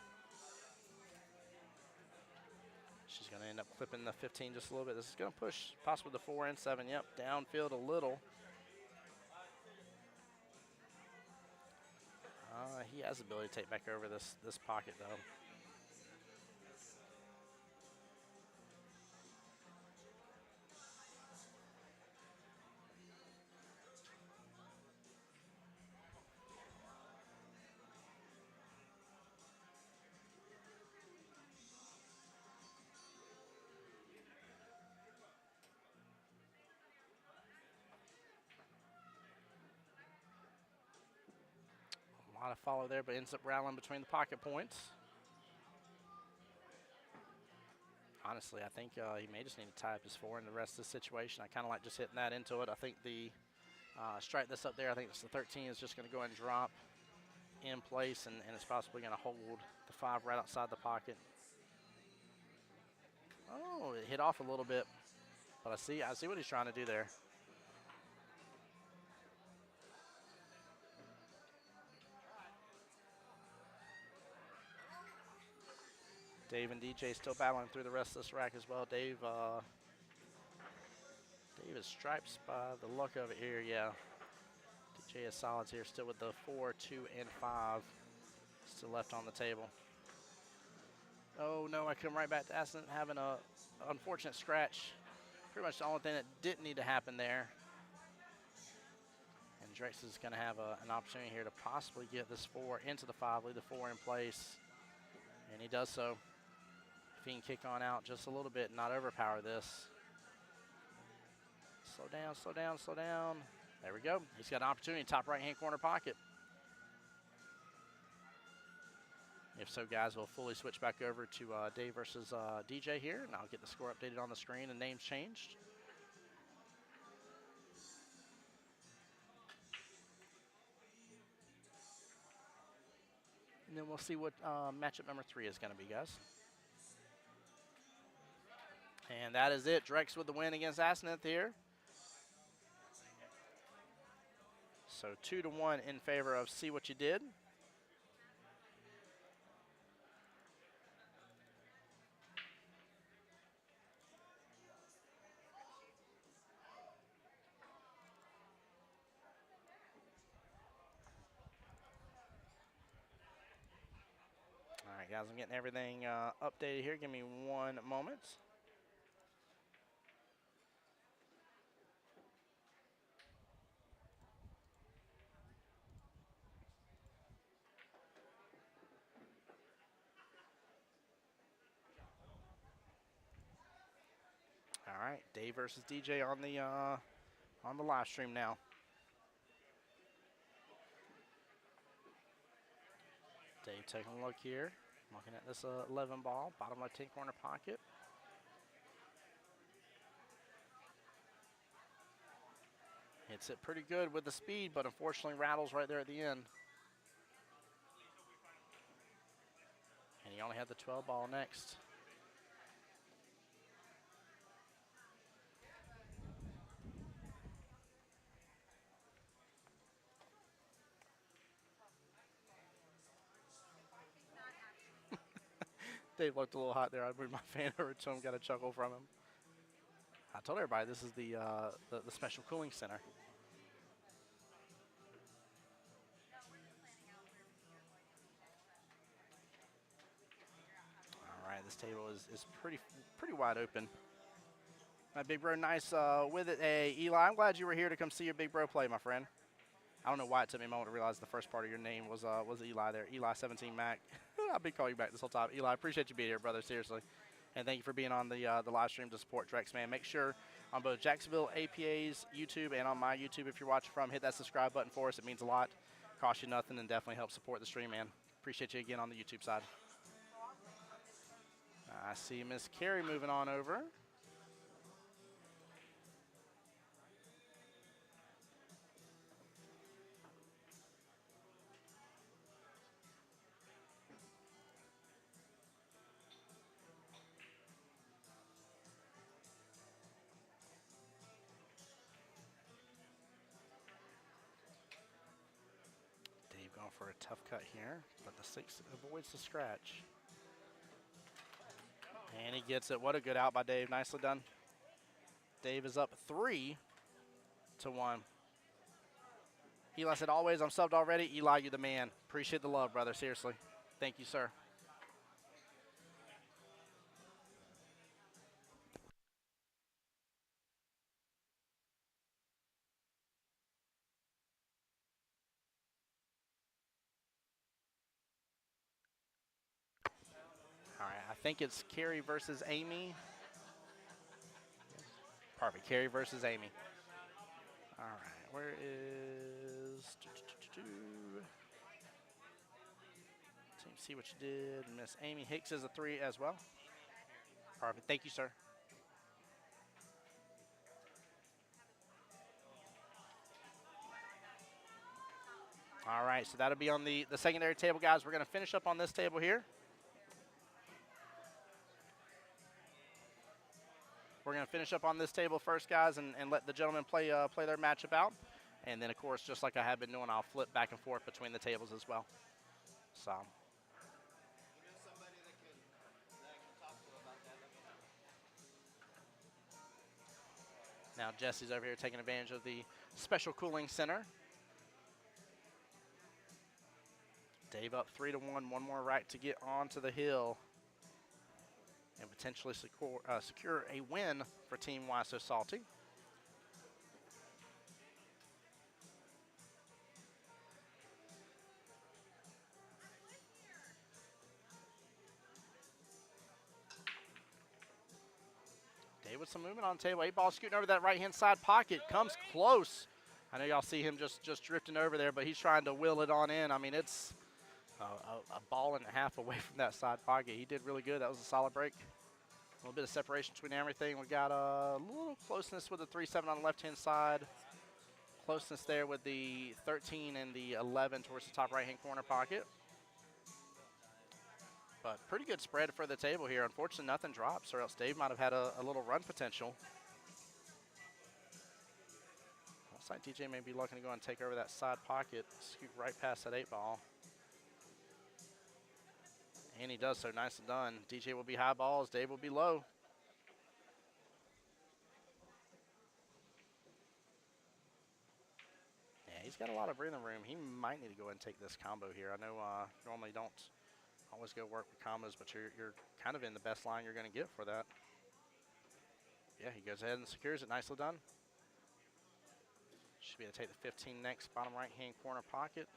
She's going to end up clipping the 15 just a little bit. This is going to push possibly the 4 and 7. Yep, downfield a little. He has the ability to take back over this pocket, though. A lot of follow there, but ends up rattling between the pocket points. Honestly, I think he may just need to tie up his 4 in the rest of the situation. I kind of like just hitting that into it. I think the strike this up there, I think it's the 13 is just going to go ahead and drop in place, and it's possibly going to hold the 5 right outside the pocket. Oh, it hit off a little bit, but I see what he's trying to do there. Dave and DJ still battling through the rest of this rack as well. Dave He was stripes by the look of it here, yeah. DJ is solids here, still with the 4, 2, and 5 still left on the table. Oh no, I come right back to Aston having a unfortunate scratch. Pretty much the only thing that didn't need to happen there. And Drex is going to have an opportunity here to possibly get this 4 into the 5, leave the 4 in place. And he does so. If he can kick on out just a little bit and not overpower this. Slow down, slow down, slow down. There we go. He's got an opportunity, top right-hand corner pocket. If so, guys, we'll fully switch back over to Dave versus DJ here, and I'll get the score updated on the screen and names changed. And then we'll see what matchup number 3 is going to be, guys. And that is it. Drex with the win against Aseneth here. So 2-1 in favor of See What You Did. All right, guys, I'm getting everything updated here. Give me one moment. All right, Dave versus DJ on the live stream now. Dave taking a look here, looking at this 11 ball, bottom left-hand corner pocket. Hits it pretty good with the speed, but unfortunately rattles right there at the end. And he only had the 12 ball next. Dave looked a little hot there. I moved my fan over to him, got a chuckle from him. I told everybody this is the special cooling center. All right, this table is pretty wide open. My big bro, nice with it. Hey, Eli, I'm glad you were here to come see your big bro play, my friend. I don't know why it took me a moment to realize the first part of your name was Eli there. Eli 17 Mac. I've been calling you back this whole time. Eli, I appreciate you being here, brother, seriously. And thank you for being on the live stream to support Drex, man. Make sure on both Jacksonville APA's YouTube and on my YouTube, if you're watching from, hit that subscribe button for us. It means a lot. Costs you nothing and definitely helps support the stream, man. Appreciate you again on the YouTube side. I see Miss Carrie moving on over. Dave going for a tough cut here, but the 6 avoids the scratch. And he gets it. What a good out by Dave. Nicely done. Dave is up 3-1. Eli said, always, I'm subbed already. Eli, you're the man. Appreciate the love, brother. Seriously. Thank you, sir. All right, I think it's Carrie versus Amy. Perfect, Carrie versus Amy. All right, where is... Team See What You Did. Miss Amy Hicks is a 3 as well. Perfect, thank you, sir. All right, so that'll be on the secondary table, guys. We're going to finish up on this table here. We're going to finish up on this table first, guys, and let the gentlemen play their matchup out. And then, of course, just like I have been doing, I'll flip back and forth between the tables as well. So. Now Jesse's over here taking advantage of the special cooling center. Dave up 3-1. One more right to get onto the hill and potentially secure a win for Team Why So Salty. Dave with some movement on the table. 8-ball scooting over that right-hand side pocket. Comes close. I know y'all see him just drifting over there, but he's trying to wheel it on in. I mean, it's a ball and a half away from that side pocket. He did really good. That was a solid break. A little bit of separation between everything. We got a little closeness with the 3-7 on the left-hand side. Closeness there with the 13 and the 11 towards the top right-hand corner pocket. But pretty good spread for the table here. Unfortunately, nothing drops, or else Dave might have had a little run potential. Looks like DJ may be looking to go and take over that side pocket, scoot right past that 8-ball. And he does so. Nicely done. DJ will be high balls. Dave will be low. Yeah, he's got a lot of breathing room. He might need to go ahead and take this combo here. I know normally don't always go work with combos, but you're kind of in the best line you're going to get for that. Yeah, he goes ahead and secures it. Nicely done. Should be able to take the 15 next, bottom right-hand corner pocket.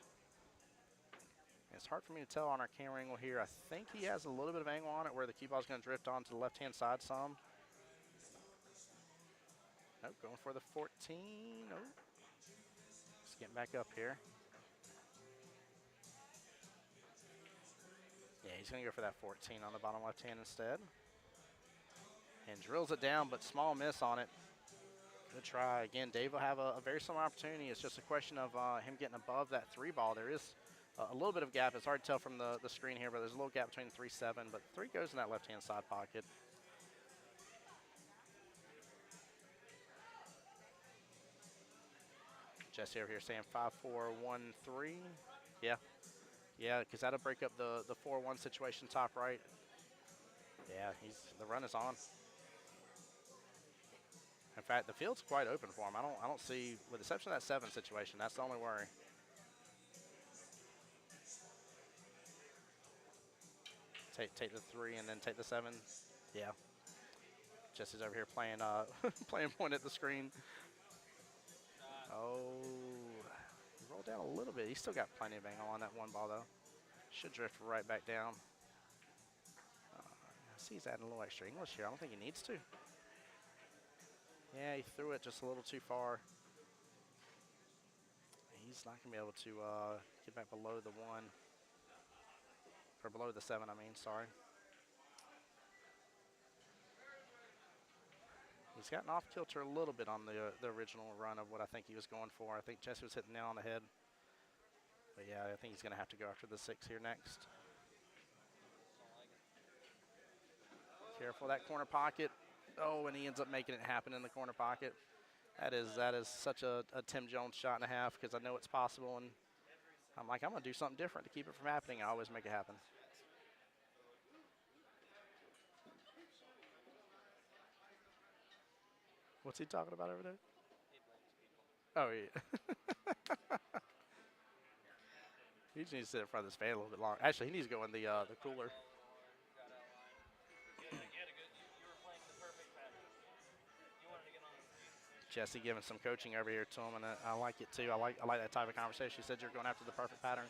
It's hard for me to tell on our camera angle here. I think he has a little bit of angle on it where the cue ball is going to drift onto the left-hand side some. Nope, going for the 14. Nope. Just getting back up here. Yeah, he's going to go for that 14 on the bottom left-hand instead. And drills it down, but small miss on it. Good try. Again, Dave will have a very similar opportunity. It's just a question of him getting above that 3-ball. There is a little bit of gap. It's hard to tell from the screen here, but there's a little gap between 3-7, but 3 goes in that left-hand side pocket. Jesse over here saying 5-4-1-3. Yeah. Yeah, because that'll break up the 4-1 situation top right. Yeah, the run is on. In fact, the field's quite open for him. I don't see, with the exception of that 7 situation, that's the only worry. Take the 3 and then take the 7. Yeah. Jesse's over here playing playing point at the screen. Oh, he rolled down a little bit. He's still got plenty of angle on that 1-ball though. Should drift right back down. I see he's adding a little extra English here. I don't think he needs to. Yeah, he threw it just a little too far. He's not going to be able to get back below the 1. Or below the 7, I mean, sorry. He's gotten off kilter a little bit on the original run of what I think he was going for. I think Jesse was hitting the nail on the head. But yeah, I think he's going to have to go after the 6 here next. Careful that corner pocket. Oh, and he ends up making it happen in the corner pocket. That is such a Tim Jones shot and a half, because I know it's possible, and I'm like, I'm going to do something different to keep it from happening. I always make it happen. What's he talking about over there? Oh, yeah. He just needs to sit in front of this fan a little bit longer. Actually, he needs to go in the cooler. Jesse giving some coaching over here to him, and I like it too. I like that type of conversation. He said you're going after the perfect pattern.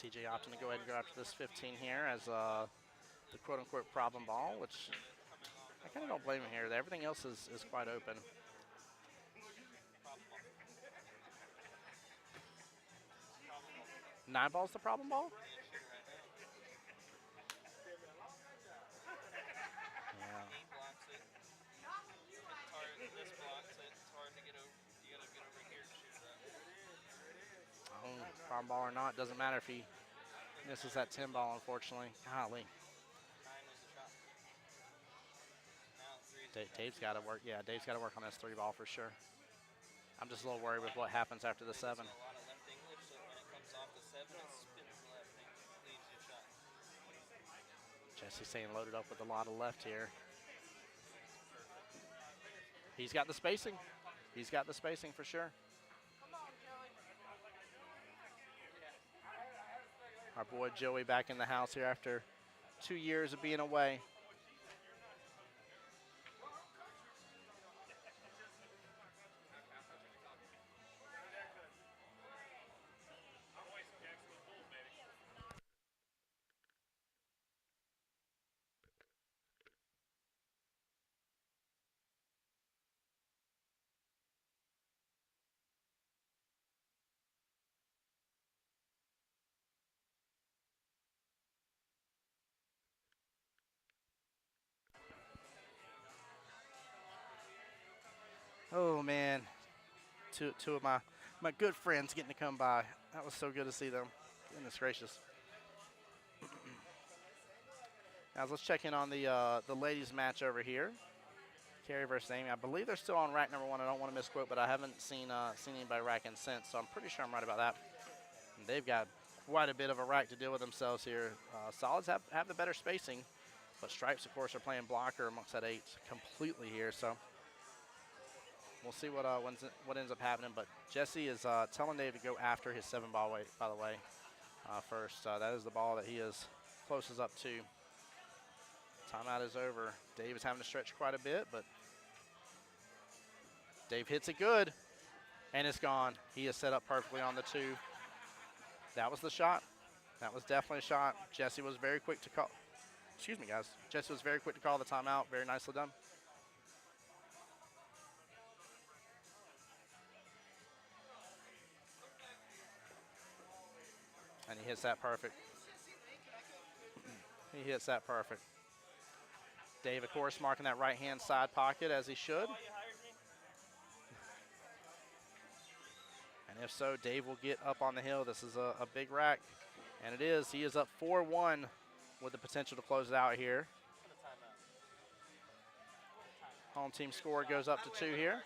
TJ opting to go ahead and go after this 15 here as the quote-unquote problem ball, which I kind of don't blame him here. Everything else is quite open. Nine ball's the problem ball? Yeah. Oh, problem ball or not, doesn't matter if he misses that 10 ball, unfortunately. Golly. Dave's got to work. Yeah, Dave's got to work on this 3 ball for sure. I'm just a little worried with what happens after the 7. Jesse saying loaded up with a lot of left here. He's got the spacing. He's got the spacing for sure. Our boy Joey back in the house here after 2 years of being away. Oh man, two of my good friends getting to come by. That was so good to see them. Goodness gracious. Now let's check in on the ladies match over here. Carrie versus Amy. I believe they're still on rack number 1. I don't want to misquote, but I haven't seen anybody racking since, so I'm pretty sure I'm right about that. And they've got quite a bit of a rack to deal with themselves here. Solids have the better spacing, but Stripes, of course, are playing blocker amongst that 8 completely here, so we'll see what ends up happening. But Jesse is telling Dave to go after his 7-ball weight, by the way, first. That is the ball that he is closest up to. Timeout is over. Dave is having to stretch quite a bit, but Dave hits it good, and it's gone. He is set up perfectly on the 2. That was the shot. That was definitely a shot. Jesse was very quick to call. Excuse me, guys. Jesse was very quick to call the timeout. Very nicely done. And he hits that perfect. He hits that perfect. Dave, of course, marking that right-hand side pocket as he should. And if so, Dave will get up on the hill. This is a big rack, and it is. He is up 4-1 with the potential to close it out here. Home team score goes up to 2 here.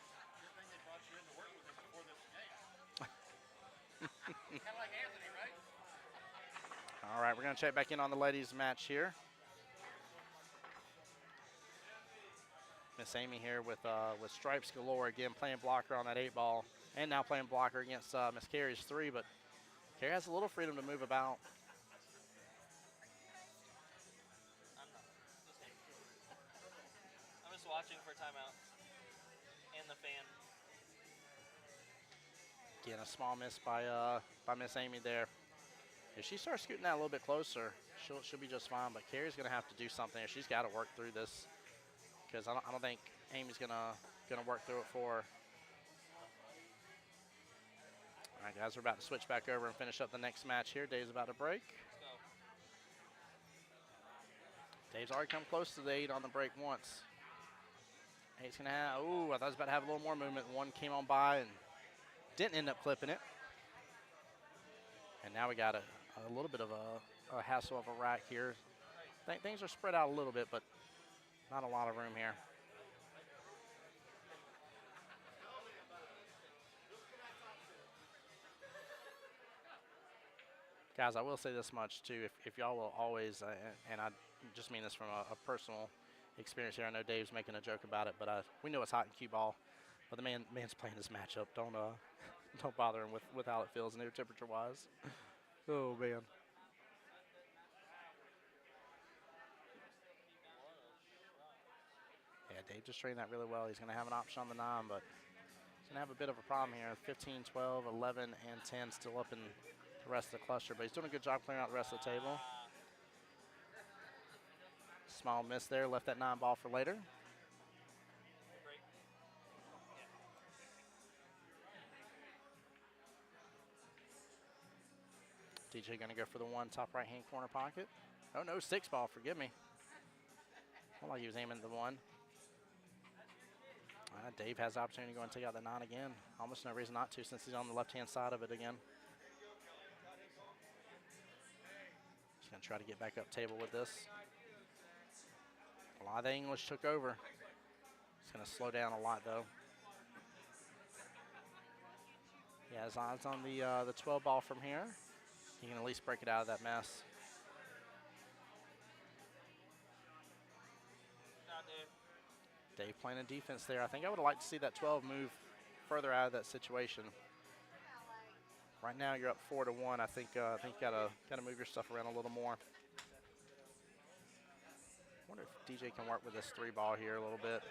All right, we're going to check back in on the ladies' match here. Miss Amy here with stripes galore again, playing blocker on that 8-ball, and now playing blocker against Miss Carey's 3. But Carey has a little freedom to move about. I'm just watching for timeout and the fan. Again, a small miss by Miss Amy there. If she starts scooting that a little bit closer, she'll be just fine. But Carey's going to have to do something. She's got to work through this, because I don't think Amy's gonna work through it for her. All right, guys, we're about to switch back over and finish up the next match here. Dave's about to break. Dave's already come close to the 8 on the break once. 8's gonna have. Ooh, I thought he was about to have a little more movement. 1 came on by and didn't end up clipping it. And now we got a little bit of a hassle of a rack here. Things are spread out a little bit, but not a lot of room here. Guys, I will say this much too. If y'all will always, and I just mean this from a personal experience here. I know Dave's making a joke about it, but we know it's hot in Qball. But the man's playing his matchup. Don't bother him with how it feels near temperature wise. Oh man. Yeah, Dave just trained that really well. He's going to have an option on the 9, but he's going to have a bit of a problem here. 15, 12, 11, and 10 still up in the rest of the cluster, but he's doing a good job clearing out the rest of the table. Small miss there, left that 9-ball for later. DJ going to go for the 1 top right-hand corner pocket. Oh no, 6-ball, forgive me. Well, he was aiming at the 1. Dave has the opportunity to go and take out the 9 again. Almost no reason not to, since he's on the left-hand side of it again. He's going to try to get back up table with this. A lot of the English took over. He's going to slow down a lot, though. He has eyes on the 12-ball from here. He can at least break it out of that mess. Dave playing a defense there. I think I would have liked to see that 12 move further out of that situation. Right now you're up 4-1. I think you gotta move your stuff around a little more. Wonder if DJ can work with this 3-ball here a little bit.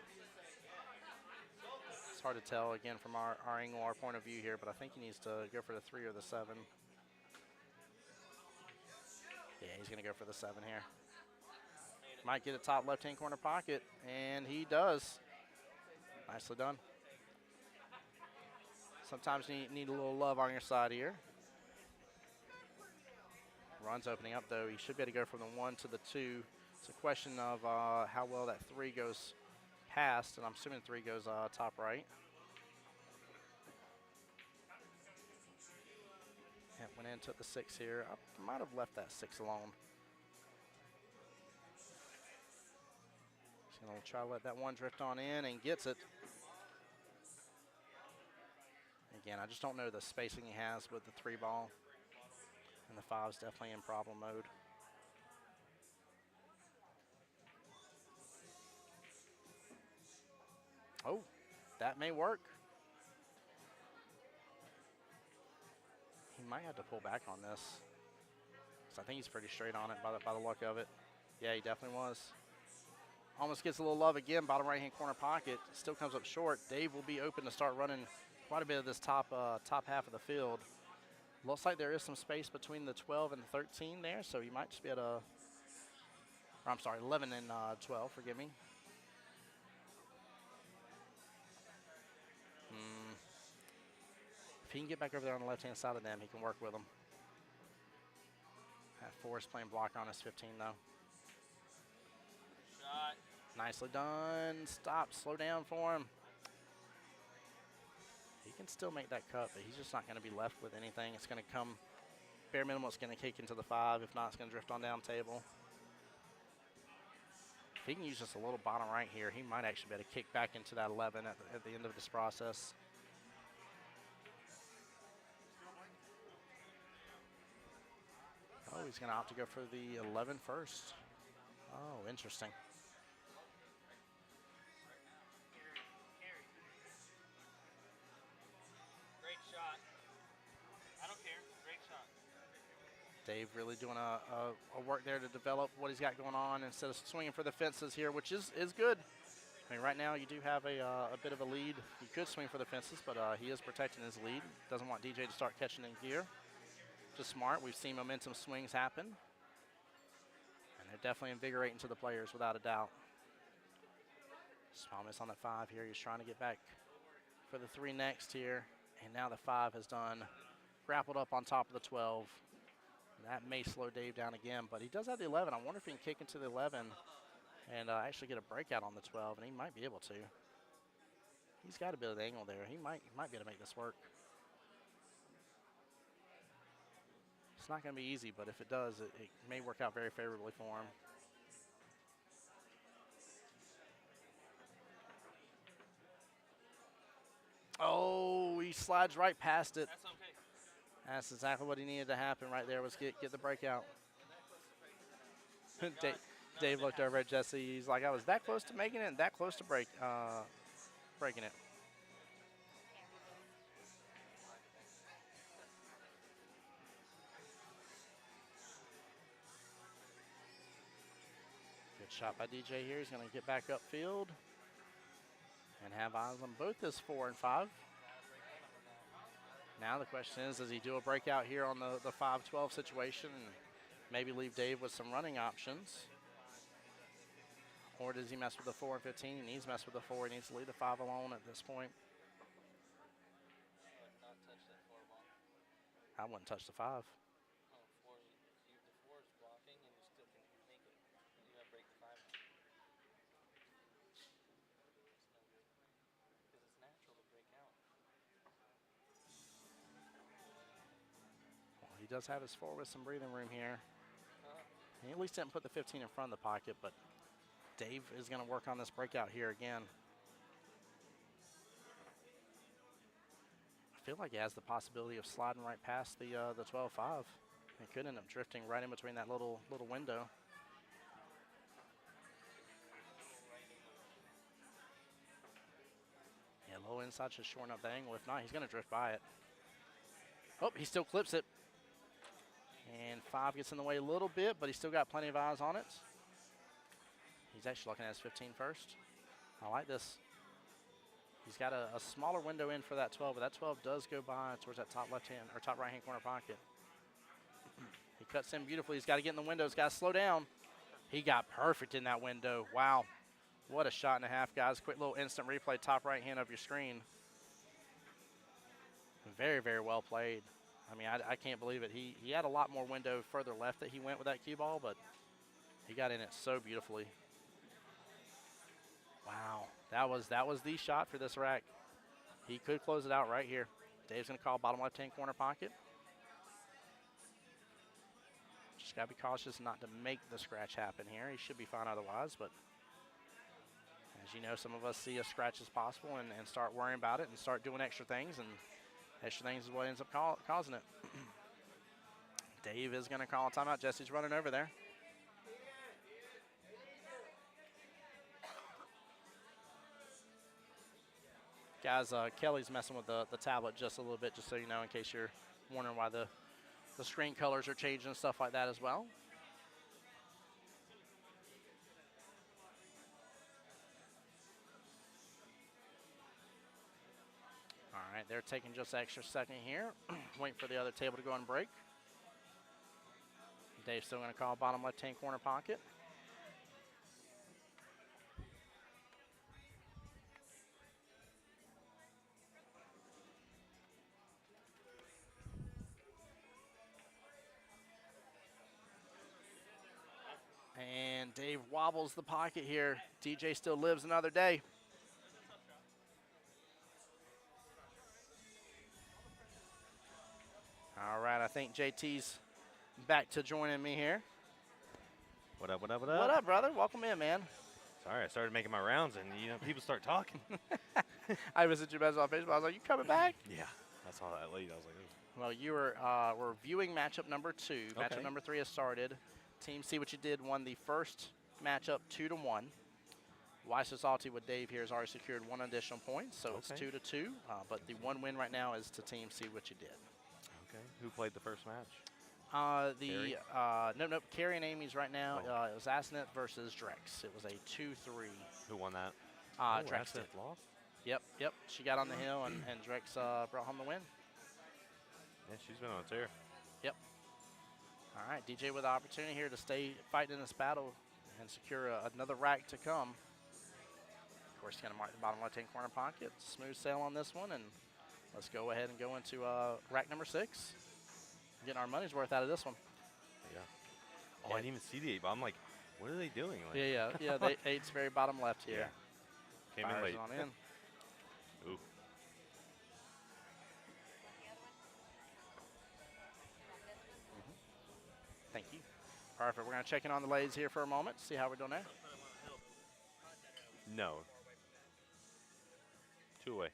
It's hard to tell again from our angle, our point of view here, but I think he needs to go for the 3 or the 7. Yeah, he's gonna go for the 7 here. Might get a top left-hand corner pocket, and he does. Nicely done. Sometimes you need a little love on your side here. Run's opening up, though. He should be able to go from the 1 to the 2. It's a question of how well that 3 goes past, and I'm assuming 3 goes top right. Yeah, went in, took the 6 here. I might have left that 6 alone. He's going to try to let that 1 drift on in and gets it. Again, I just don't know the spacing he has with the 3-ball. And the 5's definitely in problem mode. Oh, that may work. He might have to pull back on this. So I think he's pretty straight on it by the look of it. Yeah, he definitely was. Almost gets a little love again, bottom right-hand corner pocket. Still comes up short. Dave will be open to start running quite a bit of this top half of the field. Looks like there is some space between the 12 and the 13 there, so you might just be able to, or I'm sorry, 11 and 12, forgive me. If he can get back over there on the left-hand side of them, he can work with them. That 4 is playing block on his 15, though. Shot. Nicely done. Stop, slow down for him. He can still make that cut, but he's just not going to be left with anything. It's going to come, bare minimum, it's going to kick into the 5. If not, it's going to drift on down table. If he can use just a little bottom right here, he might actually be able to kick back into that 11 at the end of this process. Oh, he's going to opt to go for the 11 first. Oh, interesting. Great shot. I don't care. Great shot. Dave really doing a work there to develop what he's got going on instead of swinging for the fences here, which is good. I mean, right now you do have a bit of a lead. He could swing for the fences, but he is protecting his lead. Doesn't want DJ to start catching in gear. Just smart. We've seen momentum swings happen. And they're definitely invigorating to the players without a doubt. Small miss on the 5 here. He's trying to get back for the 3 next here. And now the 5 has done grappled up on top of the 12. That may slow Dave down again, but he does have the 11. I wonder if he can kick into the 11 and actually get a breakout on the 12, and he might be able to. He's got a bit of the angle there. He might be able to make this work. It's not going to be easy, but if it does, it may work out very favorably for him. Oh, he slides right past it. That's okay. That's exactly what he needed to happen right there, was get the breakout. Dave looked over at Jesse. He's like, I was that close to making it and that close to breaking it. Good shot by DJ here. He's going to get back upfield and have eyes on both his 4 and 5. Now the question is, does he do a breakout here on the 5-12 situation and maybe leave Dave with some running options? Or does he mess with the 4 and 15? He needs to mess with the 4. He needs to leave the 5 alone at this point. Not touch that 4 ball. I wouldn't touch the 5. Oh, 4, the 4 is blocking and you still can make it. You gotta break the 5 now. It's no good. Because it's natural to break out. Well, he does have his 4 with some breathing room here. He at least didn't put the 15 in front of the pocket, but Dave is going to work on this breakout here again. I feel like he has the possibility of sliding right past the 12-5. It could end up drifting right in between that little window. inside to shorten up the angle. If not, he's going to drift by it. Oh, he still clips it. And 5 gets in the way a little bit, but he's still got plenty of eyes on it. He's actually looking at his 15 first. I like this. He's got a smaller window in for that 12, but that 12 does go by towards that top left-hand or top right-hand corner pocket. He cuts in beautifully. He's got to get in the window. He's got to slow down. He got perfect in that window. Wow. What a shot and a half, guys. Quick little instant replay, top right-hand of your screen. Very, very well played. I mean, I can't believe it. He had a lot more window further left that he went with that cue ball, but he got in it so beautifully. Wow, that was the shot for this rack. He could close it out right here. Dave's going to call bottom left-hand corner pocket. Just got to be cautious not to make the scratch happen here. He should be fine otherwise, but as you know, some of us see a scratch as possible and start worrying about it and start doing extra things, and extra things is what ends up causing it. Dave is going to call a timeout. Jesse's running over there. Guys, Kelly's messing with the tablet just a little bit, just so you know, in case you're wondering why the screen colors are changing and stuff like that as well. All right, they're taking just an extra second here. Waiting for the other table to go on break. Dave's still going to call bottom left-hand corner pocket. And Dave wobbles the pocket here. DJ still lives another day. All right, I think JT's back to joining me here. What up, what up, what up? What up, brother? Welcome in, man. Sorry, I started making my rounds and, people start talking. I was at your message on Facebook. I was like, you coming back? Yeah, I saw that late. I was like, ooh. Well, you were we're viewing matchup number 2. Okay. Matchup number 3 has started. Team See What You Did won the first matchup 2-1. Wise Society with Dave here has already secured 1 additional point, so it's Okay. 2-2. But the 1 win right now is to Team See What You Did. Okay. Who played the first match? Carrie? Nope. Carrie and Amy's right now. Oh. It was Asnet versus Drex. It was a 2-3. Who won that? Drex did. Asnet lost? Yep. She got on the hill, and Drex brought home the win. Yeah, she's been on a tear. Yep. All right, DJ with the opportunity here to stay fighting in this battle and secure another rack to come. Of course, he's going to mark the bottom left-hand corner pocket. Smooth sail on this one, and let's go ahead and go into rack number 6. Getting our money's worth out of this one. Yeah. Oh, I didn't even see the 8, but I'm like, what are they doing? Like, Yeah. The 8's very bottom left here. Yeah. Came in Fires late. on in. Ooh. Thank you. Perfect. We're going to check in on the ladies here for a moment, see how we're doing there. No. 2 away.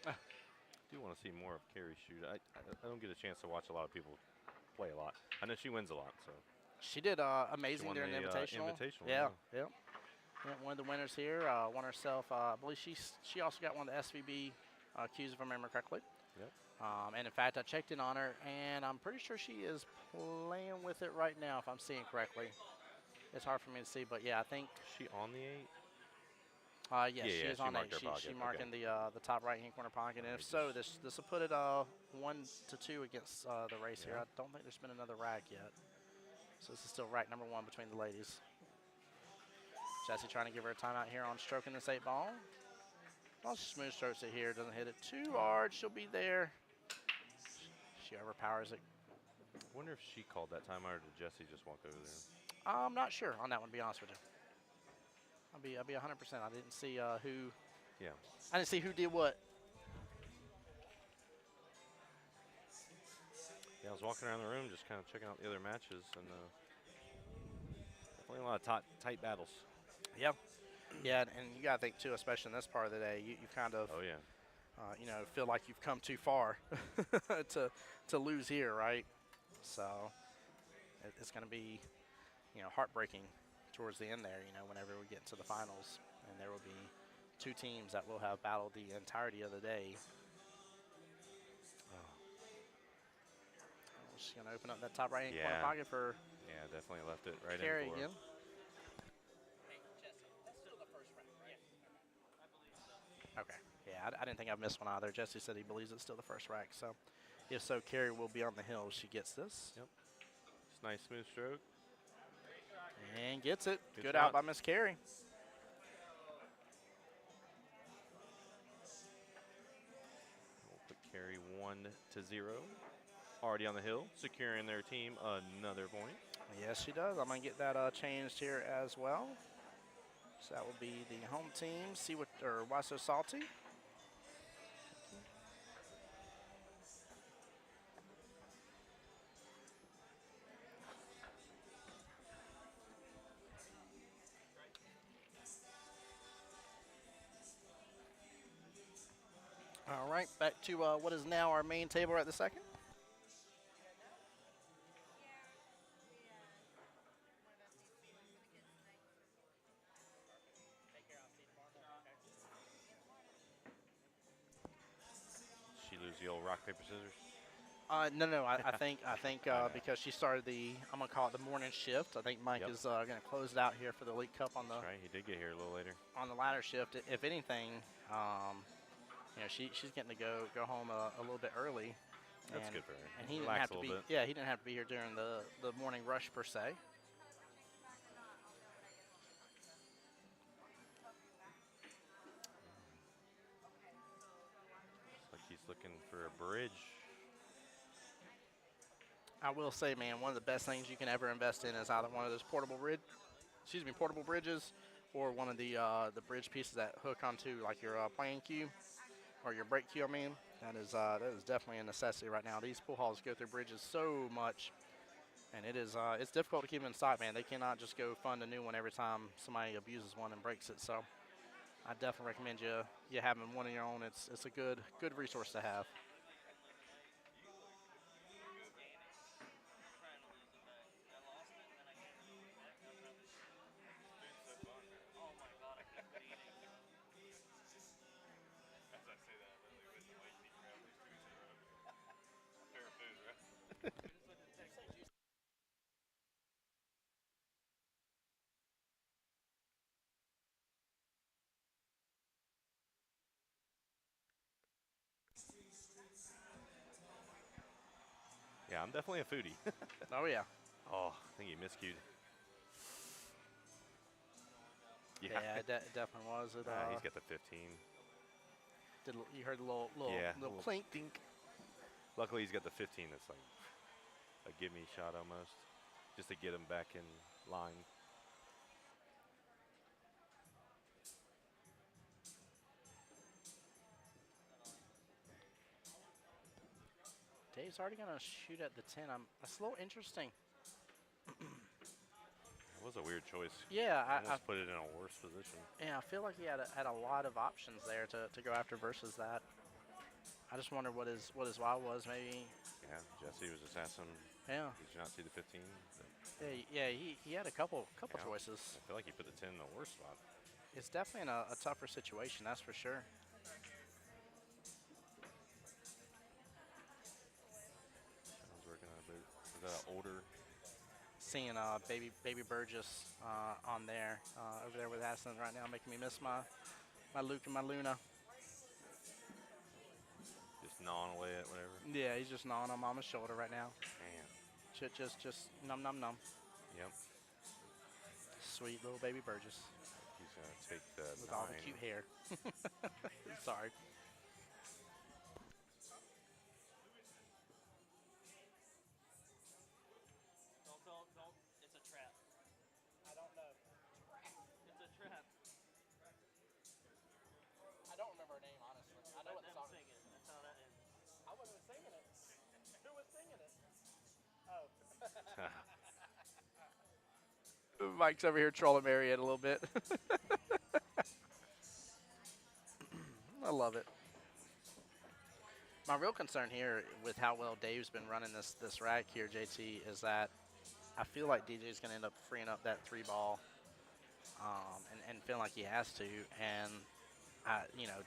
I do want to see more of Carrie shoot. I don't get a chance to watch a lot of people play a lot. I know she wins a lot, so. She did amazing won during the the, Invitational. Invitational, Yeah. yeah. One of the winners here. Won herself. I believe she also got one of the SVB cues, if I remember correctly. Yep. And in fact, I checked in on her, and I'm pretty sure she is playing with it right now, if I'm seeing correctly. It's hard for me to see, but yeah, I think. Is she on the 8? Yes, Yeah, she is she on 8. marked her She pocket, marking okay. the top right-hand corner pocket, and if so, this will put it 1-2 against the race here. Yeah. I don't think there's been another rack yet, so this is still rack number 1 between the ladies. Jesse trying to give her a timeout here on stroking this 8 ball. Well, she smooth strokes it here, doesn't hit it too hard. She'll be there. She overpowers it. I wonder if she called that timeout or did Jesse just walk over there? I'm not sure on that one, to be honest with you. I'll be 100%. I didn't see who. Yeah. I didn't see who did what. Yeah, I was walking around the room just kind of checking out the other matches, and definitely a lot of tight battles. Yep. Yeah, and you got to think, too, especially in this part of the day, you kind of, Oh, yeah. feel like you've come too far to lose here, right? So it's going to be, heartbreaking towards the end there, whenever we get into the finals. And there will be two teams that will have battled the entirety of the day. Oh, She's going to open up that top right-hand corner yeah. pocket for Yeah, definitely left it right Carey in for again. him. Okay. Yeah, I didn't think I missed one either. Jesse said he believes it's still the first rack. So if so, Carey will be on the hill. She gets this. Yep. Just nice smooth stroke. And gets it. Good Good shot. out by Miss Carey. We'll put Carey 1-0. Already on the hill, securing their team another point. Yes, she does. I'm going to get that changed here as well. So that will be the home team. See what, or why so salty? All right, back to what is now our main table at the second. She lose the old rock, paper, scissors. No. I think know. because she started I'm gonna call it the morning shift. I think Mike Yep. is gonna close it out here for the League Cup on the That's right, he did get here a little later. on the ladder shift. If anything, she's getting to go home a little bit early. That's And- good for her. And he didn't Relax have a to be. little bit. Yeah, he didn't have to be here during the morning rush per se. Looks like he's looking for a bridge. I will say, man, one of the best things you can ever invest in is either one of those portable bridges, or one of the bridge pieces that hook onto like your playing cue or your brake cue. I mean, that is definitely a necessity right now. These pool halls go through bridges so much, and it's difficult to keep them in sight, man. They cannot just go fund a new one every time somebody abuses one and breaks it. So I definitely recommend you having one of your own. It's a good resource to have. Yeah, I'm definitely a foodie. Oh yeah. Oh, I think he miscued. Yeah, it definitely was. He's got the 15. You heard the little Yeah, little little clink. dink. Luckily, he's got the 15 that's like a give-me shot almost, just to get him back in line. Dave's already gonna shoot at the 10. That's a little interesting. That was a weird choice. Yeah, Almost put it in a worse position. I feel like he had a lot of options there to go after versus that. I just wonder what his wild was. Maybe. Yeah, Jesse was just asking, Yeah. did you not see the 15? Yeah. He had a couple Yeah. choices. I feel like he put the 10 in the worst spot. It's definitely in a tougher situation. That's for sure. Sounds working on a boot. Is that an older? Seeing baby Burgess on there over there with Aston right now, making me miss my Luke and my Luna. Just gnawing away at whatever. Yeah, he's just gnawing on Mama's shoulder right now. Man. Just num. Yep. Sweet little baby Burgess He's going to take the with 9. all the cute hair. Sorry. Don't. It's a trap. I don't know. It's a trap. I don't remember her name, honestly. I know what the Let them song sing is. it. That's how that is. I wasn't singing it. Who was singing it? Oh. Mike's over here trolling Mariette a little bit. I love it. My real concern here with how well Dave's been running this rack here, JT, is that I feel like DJ's going to end up freeing up that 3 ball and feeling like he has to. And,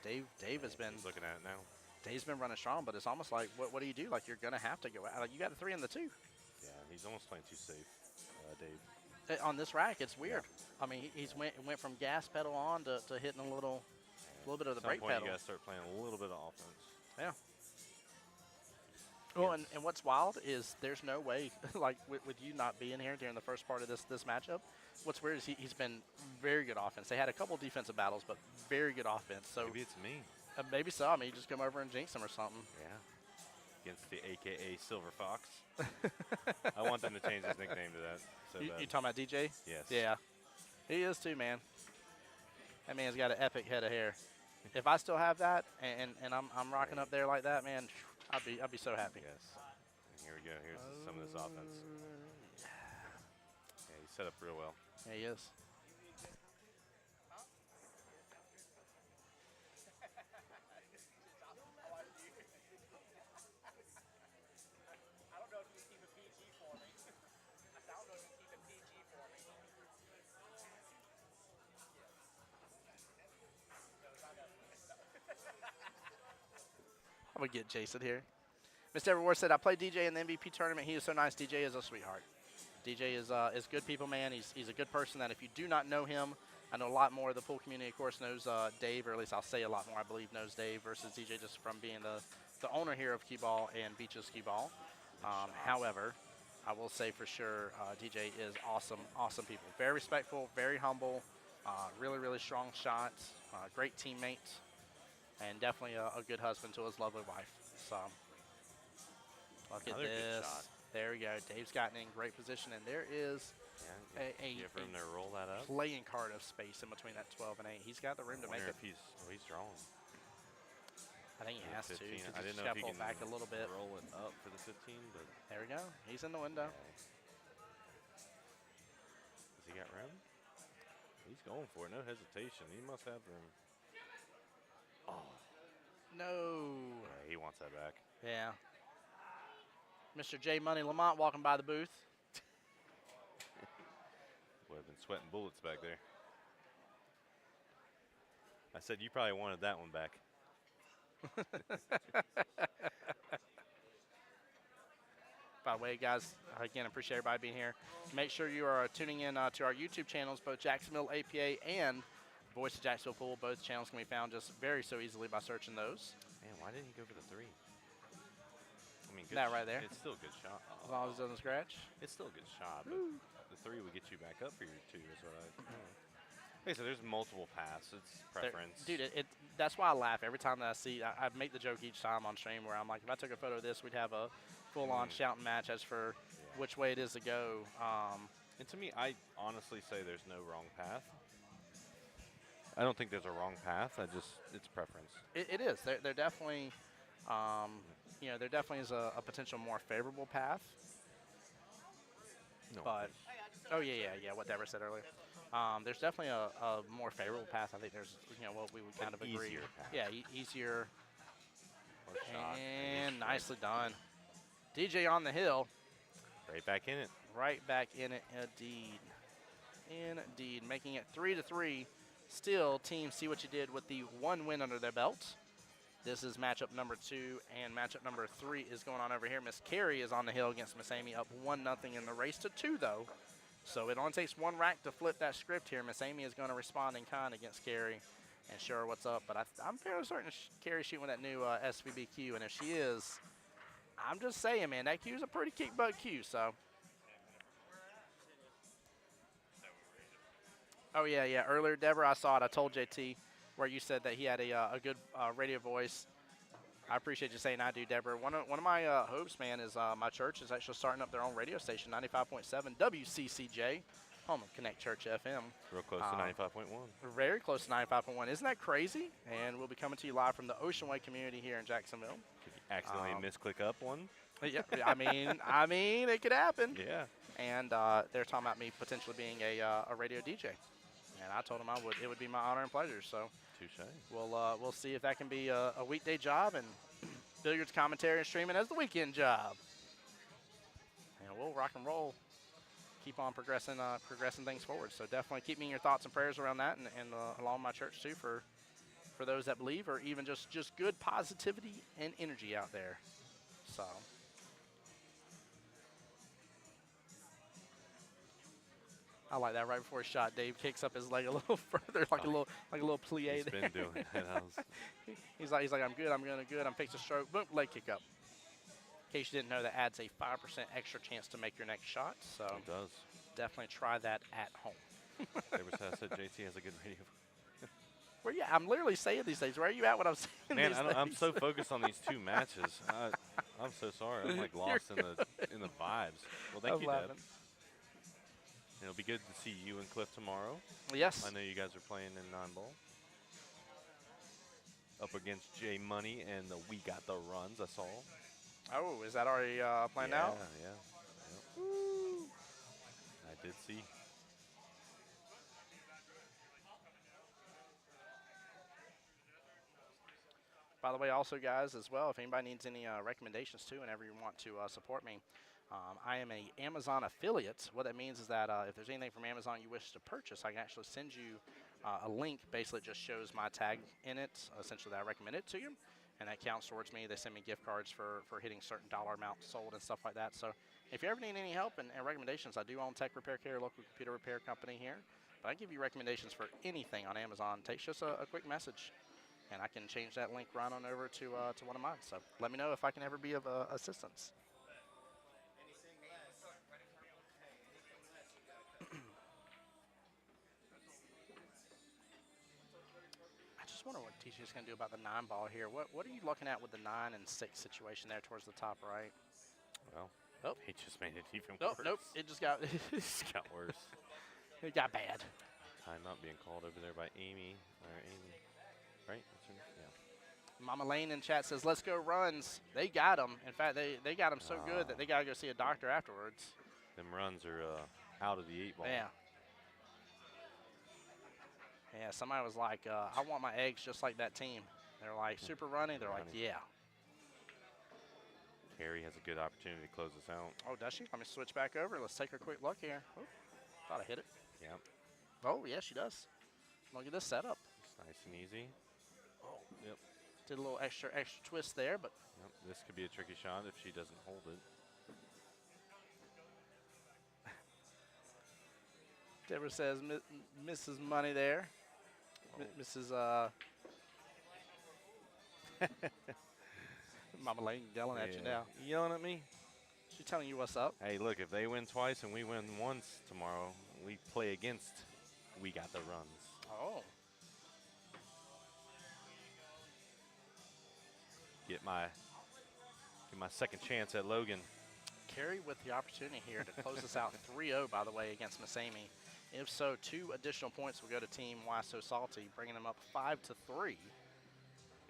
Dave has been He's looking at it now. Dave's been running strong, but it's almost like, what do you do? Like, you're going to have to go out. Like, you got the 3 and the 2. Yeah, he's almost playing too safe, Dave. On this rack, it's weird. I mean, he's went from gas pedal on to hitting a little bit of the brake pedal. You got to start playing a little bit of offense. Yeah. Well, and what's wild is there's no way, like with you not being here during the first part of this matchup, what's weird is he's been very good offense. They had a couple defensive battles, but very good offense. So maybe it's me. Maybe so. I mean, you just come over and jinx him or something. Yeah. Against the AKA Silver Fox. I want them to change his nickname to that. So you talking about DJ? Yes. Yeah. He is too, man. That man's got an epic head of hair. If I still have that and I'm rocking up there like that, man, I'd be so happy. Yes. And here we go. Here's some of this offense. Yeah, he's set up real well. Yeah, he is. I'm going to get Jason here. Mr. Everward said, I played DJ in the MVP tournament. He is so nice. DJ is a sweetheart. DJ is good people, man. He's a good person that if you do not know him, I know a lot more of the pool community, of course, knows Dave, or at least I'll say a lot more, I believe, knows Dave versus DJ just from being the owner here of Qball and Beaches Qball. However, I will say for sure DJ is awesome people. Very respectful, very humble, really, really strong shots, great teammate. And definitely a good husband to his lovely wife. So, look at this. There we go. Dave's gotten in great position, and there is you have room to roll that up. Playing card of space in between that 12 and 8. He's got the room to make it. He's drawing. I think he has to. I didn't know if he can back a little bit. Roll it up for the 15, but there we go. He's in the window. Has he got room? He's going for it. No hesitation. He must have room. Oh. No. Yeah, he wants that back. Yeah. Mr. J. Money Lamont walking by the booth. Boy, I've been sweating bullets back there. I said you probably wanted that one back. By the way, guys, again, appreciate everybody being here. Make sure you are tuning in to our YouTube channels, both Jacksonville APA and Voice of Jacksonville Pool. Both channels can be found just so easily by searching those. Man, why didn't he go for the 3? I mean, good that right there. It's still a good shot. As long as it doesn't scratch. It's still a good shot, but the 3 would get you back up for your 2 is what I so there's multiple paths. It's preference. Dude, that's why I laugh every time that I see. I make the joke each time on stream where I'm like, if I took a photo of this, we'd have a full-on shouting match as for which way it is to go. And to me, I honestly say there's no wrong path. I don't think there's a wrong path. It's preference. It is. There definitely, there definitely is a potential more favorable path. No. But, what Deborah said earlier. There's definitely a more favorable path. I think there's, what we would kind of agree. Easier path. Yeah, easier. Shot. And nicely done. DJ on the hill. Right back in it. Right back in it, indeed. Making it 3-3. Still, team See What You Did with the 1 win under their belt. This is matchup number 2, and matchup number 3 is going on over here. Miss Carey is on the hill against Miss Amy, up 1-0 in the race to 2, though. So it only takes 1 rack to flip that script here. Miss Amy is going to respond in kind against Carey and show her what's up. But I'm fairly certain Carey's shooting with that new SVB Q, and if she is, I'm just saying, man, that Q is a pretty kick butt Q, so. Oh, yeah. Earlier, Deborah, I saw it. I told JT where you said that he had a good radio voice. I appreciate you saying I do, Deborah. One of my hopes, man, is my church is actually starting up their own radio station, 95.7 WCCJ, home of Connect Church FM. Real close to 95.1. Very close to 95.1. Isn't that crazy? And we'll be coming to you live from the Ocean Way community here in Jacksonville. Could you accidentally misclick up one? Yeah, I mean, it could happen. Yeah. And they're talking about me potentially being a radio DJ. And I told them it would be my honor and pleasure. So touche. We'll see if that can be a weekday job and billiards commentary and streaming as the weekend job. And we'll rock and roll. keep on progressing things forward. So definitely keep me in your thoughts and prayers around that, and along my church too, for those that believe, or even just good positivity and energy out there. So. I like that. Right before he shot, Dave kicks up his leg a little further, like a little plie. He's been doing that. He's like, I'm good. I'm gonna good. I'm fixing to stroke. Boom, leg kick up. In case you didn't know, that adds a 5% extra chance to make your next shot. So It does. definitely try that at home. Ever since I said JT has a good radio. Where you? I'm literally saying these things. Where are you at when I'm saying Man, these I'm things? so focused on these 2 matches. I'm so sorry. I'm like lost in the vibes. Well, thank I'm you, laughing. Deb. It'll be good to see you and Cliff tomorrow. Yes. I know you guys are playing in 9-ball. Up against J Money and the We Got the Runs, I saw. Oh, is that already planned Yeah, out? yeah. Yep. I did see. By the way, also, guys, as well, if anybody needs any recommendations too, whenever you want to support me, I am a Amazon affiliate. What that means is that if there's anything from Amazon you wish to purchase, I can actually send you a link. Basically, it just shows my tag in it, essentially that I recommend it to you, and that counts towards me. They send me gift cards for hitting certain dollar amounts sold and stuff like that. So if you ever need any help and recommendations, I do own Tech Repair Care, local computer repair company here. But I give you recommendations for anything on Amazon. It takes just a quick message, and I can change that link right on over to one of mine. So let me know if I can ever be of assistance. I just wonder what TJ's going to do about the 9-ball here. What are you looking at with the 9 and 6 situation there towards the top right? Well, Oh. he just made it even Nope, worse. nope. It just got It's got worse. it got bad. Timeout being called over there by Amy. Amy, right? That's her name? Yeah. Mama Lane in chat says, let's go runs. They got him. In fact, they got him so good that they got to go see a doctor afterwards. Them runs are out of the 8-ball. Yeah. Yeah, somebody was like, I want my eggs just like that team. They're like, super runny. They're like, yeah. Carrie has a good opportunity to close this out. Oh, does she? Let me switch back over. Let's take a quick look here. Oh, thought I hit it. Yep. Oh, yeah, she does. Look at this setup. It's nice and easy. Oh, Yep. did a little extra twist there, but Yep. This could be a tricky shot if she doesn't hold it. Deborah says Mrs. Money there. Oh. Mrs. Mama Lane yelling at you now. You yelling at me? She's telling you what's up. Hey, look, if they win twice and we win once tomorrow, we play against We Got the Runs. Oh. Get my second chance at Logan. Carrie with the opportunity here to close this out 3-0, by the way, against Miss Amy. If so, 2 additional points will go to Team Why So Salty, bringing them up 5-3.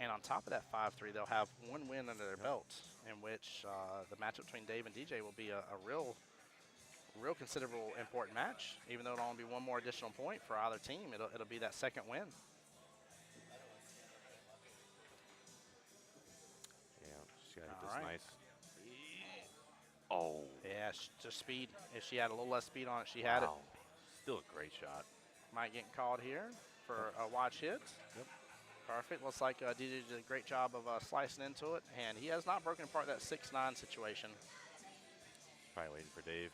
And on top of that 5-3, they'll have 1 win under their belt, in which the matchup between Dave and DJ will be a real considerable important match. Even though it'll only be 1 more additional point for either team, it'll be that second win. Yeah, she's got to hit All this right. nice. Oh. Yeah, just speed. If she had a little less speed on it, she had it. Wow. Still a great shot. Might get called here for a watch hit. Yep. Perfect. Looks like DJ did a great job of slicing into it, and he has not broken apart that 6-9 situation. Probably waiting for Dave,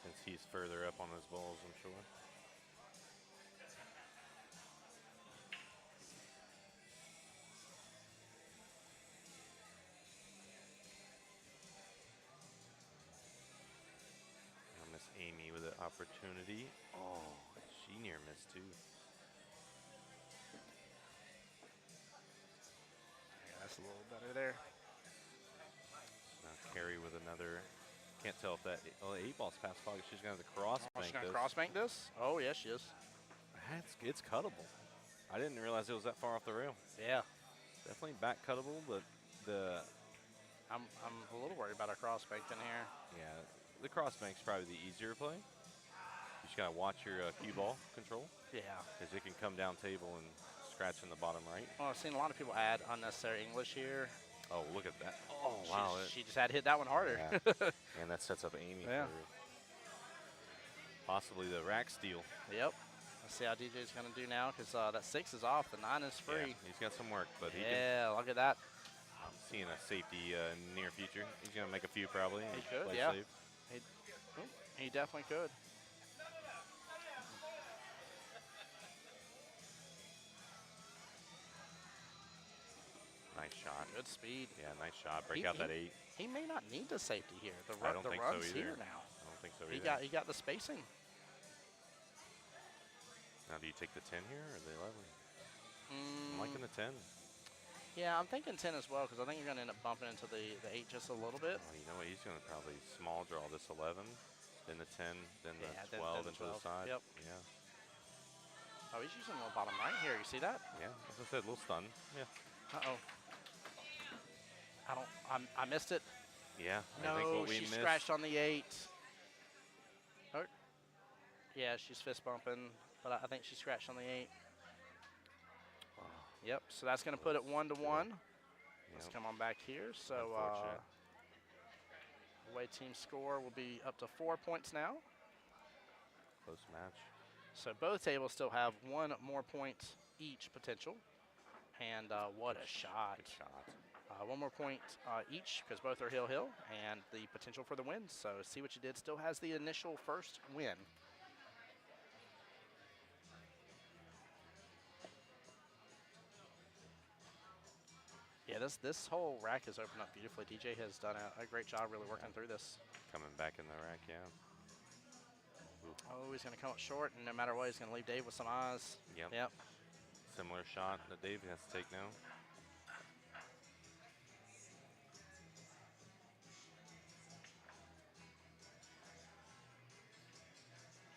since he's further up on his balls, I'm sure. Now Miss Amy with an opportunity. Oh, she near missed too. Yeah, that's a little better there. Now Carrie with another. Can't tell if that 8-ball's past fog. She's gonna have to cross Oh, bank she's going to this. cross bank this? Oh, yes, she is. It's cuttable. I didn't realize it was that far off the rail. Yeah. Definitely back cuttable, but I'm a little worried about our cross bank in here. yeah, the cross bank's probably the easier play. You just gotta watch your Qball control, Yeah. because it can come down table and scratch in the bottom right. Well, I've seen a lot of people add unnecessary English here. Oh, look at that. Oh, wow. She just had to hit that one harder. Yeah. And that sets up Amy Yeah. for Possibly the rack steal. Yep. Let's see how DJ's going to do now because that 6 is off. The 9 is free. Yeah, he's got some work, but he can. Yeah, look at that. I'm seeing a safety in the near future. He's going to make a few probably. He and could, play yeah. safe. He definitely could. Nice shot. Good speed. Yeah, nice shot. Break out that 8. He may not need the safety here. The I don't think so run's either. here now. I don't think so either. He got the spacing. Now, do you take the 10 here or the 11? I'm liking the 10. Yeah, I'm thinking 10 as well because I think you're going to end up bumping into the 8 just a little bit. Oh, you know what? He's going to probably small draw this 11, then the 10, then the 12 into the side. Yep. Yeah. Oh, he's using the bottom right here. You see that? Yeah. As I said, a little stun. Yeah. Uh-oh. I missed it. Yeah. I think No, what we she missed. scratched on the 8. Oh. Yeah, she's fist bumping, but I think she scratched on the 8. Oh, Yep, so that's going to put it 1-1. Let's yep. come on back here. So Unfortunate. away team score will be up to 4 points now. Close match. So both tables still have 1 more point each potential. And what a shot. Good shot. 1 more point each because both are hill-hill and the potential for the win. So see what you did still has the initial first win. Yeah, this whole rack has opened up beautifully. DJ has done a great job really working through this. Coming back in the rack, yeah. Ooh. Oh, he's going to come up short, and no matter what, he's going to leave Dave with some eyes. Yep. Similar shot that Dave has to take now.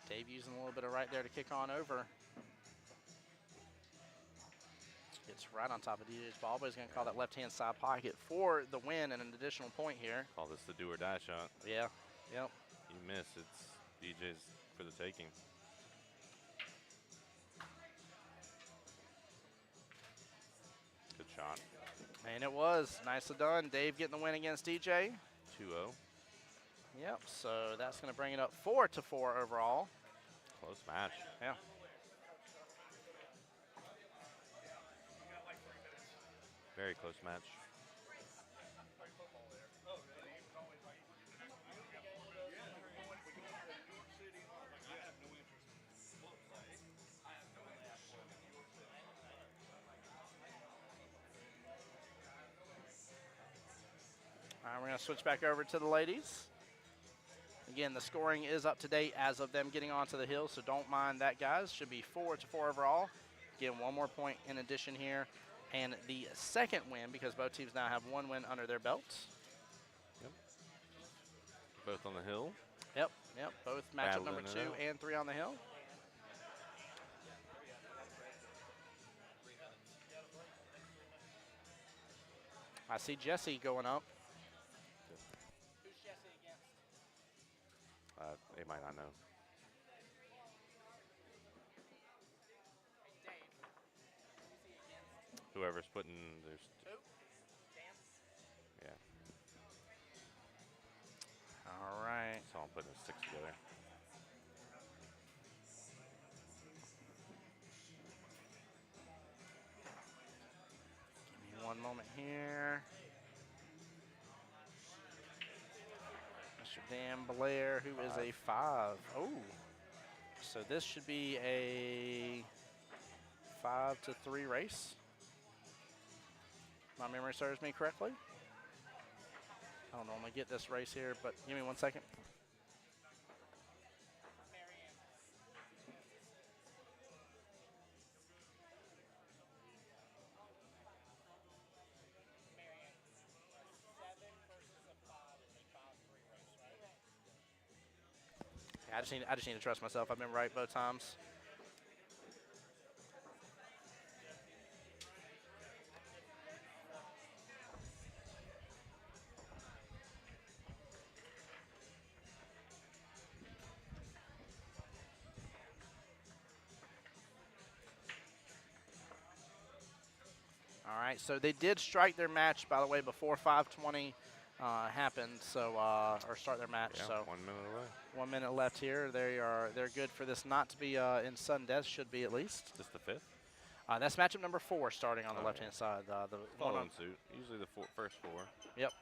Dave using a little bit of right there to kick on over. Gets right on top of DJ's ball, but he's going to call that left-hand side pocket for the win and an additional point here. Call this the do or die shot. Yeah, yep. You miss, it's DJ's for the taking. Good shot. And it was. Nicely done. Dave getting the win against DJ. 2-0. Yep, so that's going to bring it up 4-4 overall. Close match. Yeah. Very close match. All right, we're going to switch back over to the ladies. Again, the scoring is up to date as of them getting onto the hill, so don't mind that, guys. Should be 4-4 overall. Again, 1 more point in addition here. And the second win, because both teams now have 1 win under their belts. Yep. Both on the hill. Yep. Both matchup number Battling it 2 out. and 3 on the hill. I see Jesse going up. Who's Jesse against? They might not know. Hey, Dave. Who's he against? Whoever's putting there's. Who? Dan? Yeah. All right. So I'm putting the sticks together. Give me 1 moment here. Mr. Dan Blair, who is a 5. Oh. So this should be a 5-3 race. My memory serves me correctly. I don't normally get this race here, but give me 1 second. I just need to trust myself. I've been right both times. All right, so they did strike their match, by the way, before 5:20 happened, so or start their match. Yeah, So 1 minute away. 1 minute left here. They're good for this not to be in sudden death. Should be at least. Just the 5th. That's matchup number 4 starting on the Oh, left-hand side. The one Following on, suit. Usually the first 4. Yep.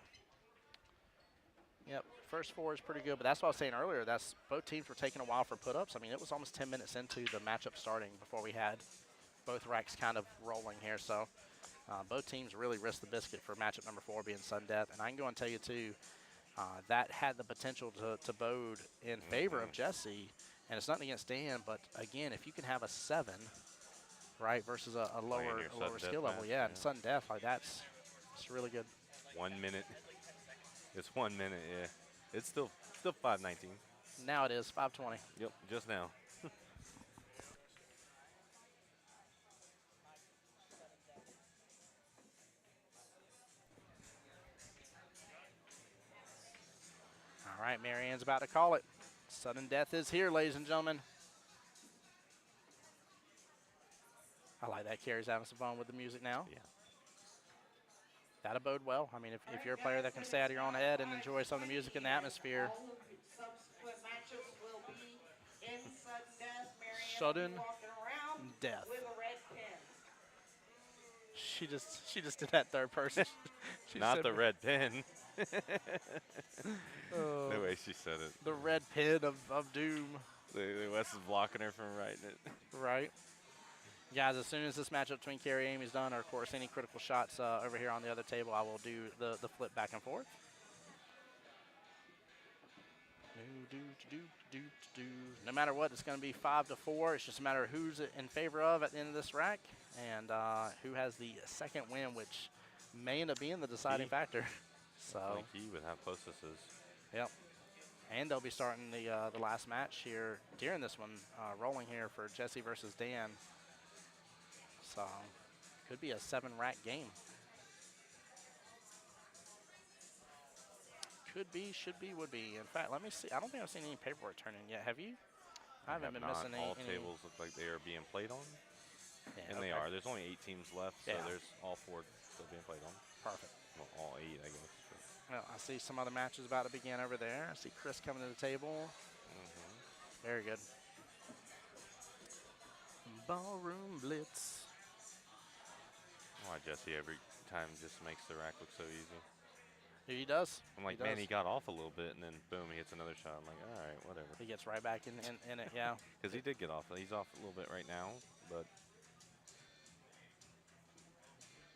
Yep. First 4 is pretty good, but that's what I was saying earlier. That's both teams were taking a while for put-ups. I mean, it was almost 10 minutes into the matchup starting before we had both racks kind of rolling here. So both teams really risked the biscuit for matchup number 4 being sudden death. And I can go and tell you, too, that had the potential to bode in favor of Jesse. And it's nothing against Dan, but, again, if you can have a 7, right, versus a lower skill level, match, and sudden death, like it's really good. 1 minute. It's 1 minute, yeah. It's still 5:19. Now it is 5:20. Yep, just now. All right, Marianne's about to call it. Sudden death is here, ladies and gentlemen. I like that. Carrie's having some fun with the music now. Yeah. That'll bode well. I mean, if you're a player that can stay out of your own head and enjoy some of the music and the atmosphere. All of the subsequent matches will be in sudden death. Marianne Sudden will be walking around death. with a red pin. She just did that third person. She Not said the red pin. Oh, The way she said it. the red pin of doom. Wes is blocking her from writing it. Right. Guys, as soon as this matchup between Carrie and Amy's done, or of course any critical shots over here on the other table, I will do the flip back and forth. No matter what, it's going to be 5-4. It's just a matter of who's in favor of at the end of this rack and who has the second win, which may end up being the deciding factor. So, Key with how close this is. yep. And they'll be starting the last match here during this one, rolling here for Jesse versus Dan. So, could be a 7-rack game. Could be, should be, would be. In fact, let me see. I don't think I've seen any paperwork turn in yet. Have you? I haven't been Not missing all any. tables look like they are being played on, Yeah, and they okay. are. There's only 8 teams left, so Yeah. there's all 4 still being played on. Perfect. Well, all 8, I guess. Well, I see some other matches about to begin over there. I see Chris coming to the table. Very good. Ballroom Blitz. Why Jesse every time just makes the rack look so easy. He does. I'm like, He man, does. he got off a little bit, and then boom, he hits another shot. I'm like, all right, whatever. He gets right back in it, yeah. Because he did get off. He's off a little bit right now, but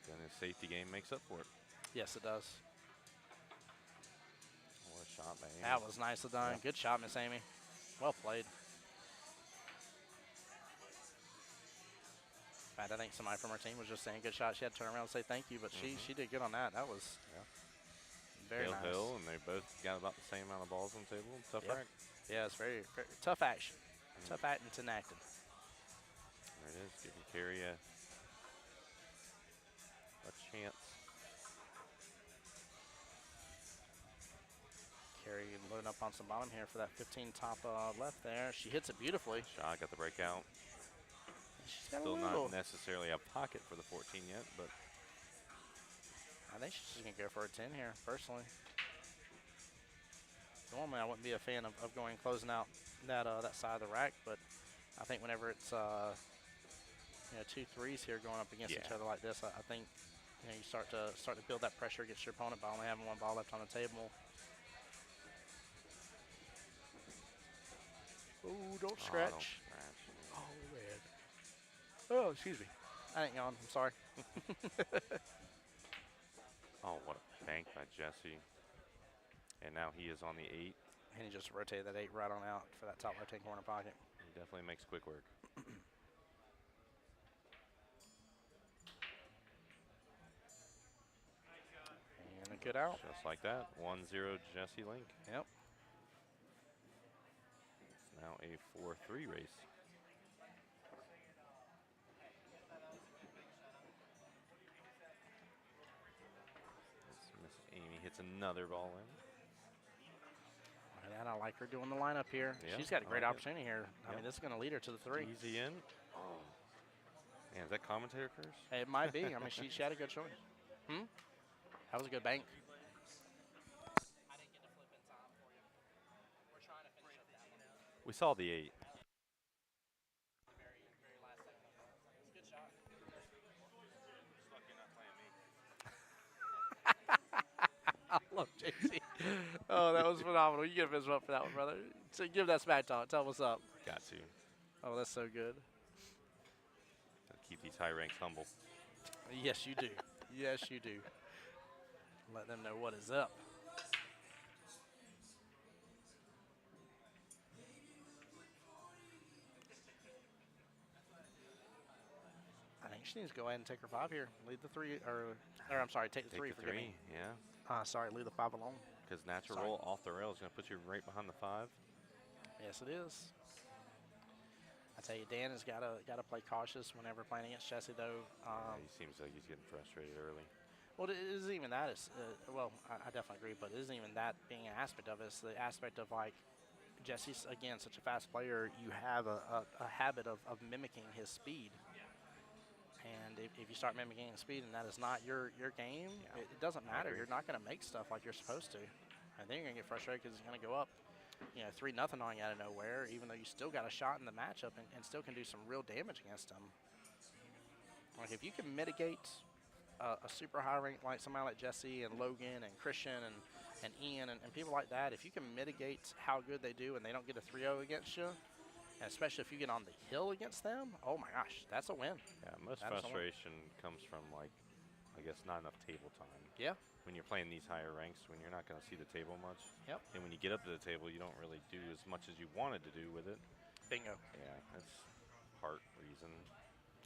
then his safety game makes up for it. Yes, it does. What a shot, man. That was nicely done. Yeah. Good shot, Miss Amy. Well played. In fact, I think somebody from our team was just saying good shot. She had to turn around and say thank you, but she did good on that. That was very Hill, nice. Hill, and they both got about the same amount of balls on the table. Tough Yep. rack. Yeah, it's very, very tough action. Tough acting to acting. There it is, giving Carrie a chance. Carrie loading up on some bottom here for that 15 top left there. She hits it beautifully. Shot got the breakout. She's got Still a little. not necessarily a pocket for the 14 yet, but I think she's just going to go for a 10 here, personally. Normally, I wouldn't be a fan of closing out that side of the rack, but I think whenever it's 2 threes here going up against each other like this, I think you start to build that pressure against your opponent by only having one ball left on the table. Oh, don't scratch. don't scratch. Oh, red. Oh, excuse me. I didn't yawn. I'm sorry. Oh, what a bank by Jesse. And now he is on the 8. And he just rotated that 8 right on out for that top left-hand corner pocket. He definitely makes quick work. And a good out. Just like that. 1-0 Jesse Link. Yep. It's now a 4-3 race. Miss Amy hits another ball in. Look at that. I like her doing the lineup here. Yeah, She's got a I great like it. opportunity here. I mean, Yep. this is going to lead her to the 3. Easy in. Oh. Man, is that commentator curse? It might be. I mean, she had a good choice. That was a good bank. We saw the 8. I love JC. Oh, that was phenomenal. You get a fist bump for that one, brother. So give that smack talk. Tell him what's up. Got to. Oh, that's so good. Gotta keep these high ranks humble. Yes, you do. Yes, you do. Let them know what is up. I think she needs to go ahead and take her 5 here. Lead the 3, or I'm sorry, take the Take 3. the Forgive 3, me. yeah. Sorry, leave the 5 alone. Because natural Sorry. roll off the rail is going to put you right behind the 5. Yes, it is. I tell you, Dan has got to play cautious whenever playing against Jesse, though. Yeah, he seems like he's getting frustrated early. Well, it isn't even that. It's, well, I definitely agree, but it isn't even that being an aspect of it. It's the aspect of, like, Jesse's, again, such a fast player. You have a habit of mimicking his speed. And if you start mimicking his speed and that is not your game, Yeah, it doesn't I matter. agree. You're not going to make stuff like you're supposed to. And then you're going to get frustrated because it's going to go up, 3-0 on you out of nowhere, even though you still got a shot in the matchup and still can do some real damage against him. Like, if you can mitigate a super high rank like somebody like Jesse and Logan and Christian and Ian and people like that, if you can mitigate how good they do and they don't get a 3-0 against you, and especially if you get on the hill against them, oh my gosh, that's a win. Yeah, most That is the one. frustration comes from, like, I guess not enough table time. Yeah. When you're playing these higher ranks, when you're not going to see the table much. Yep. And when you get up to the table, you don't really do as much as you wanted to do with it. Bingo. Yeah, that's part reason.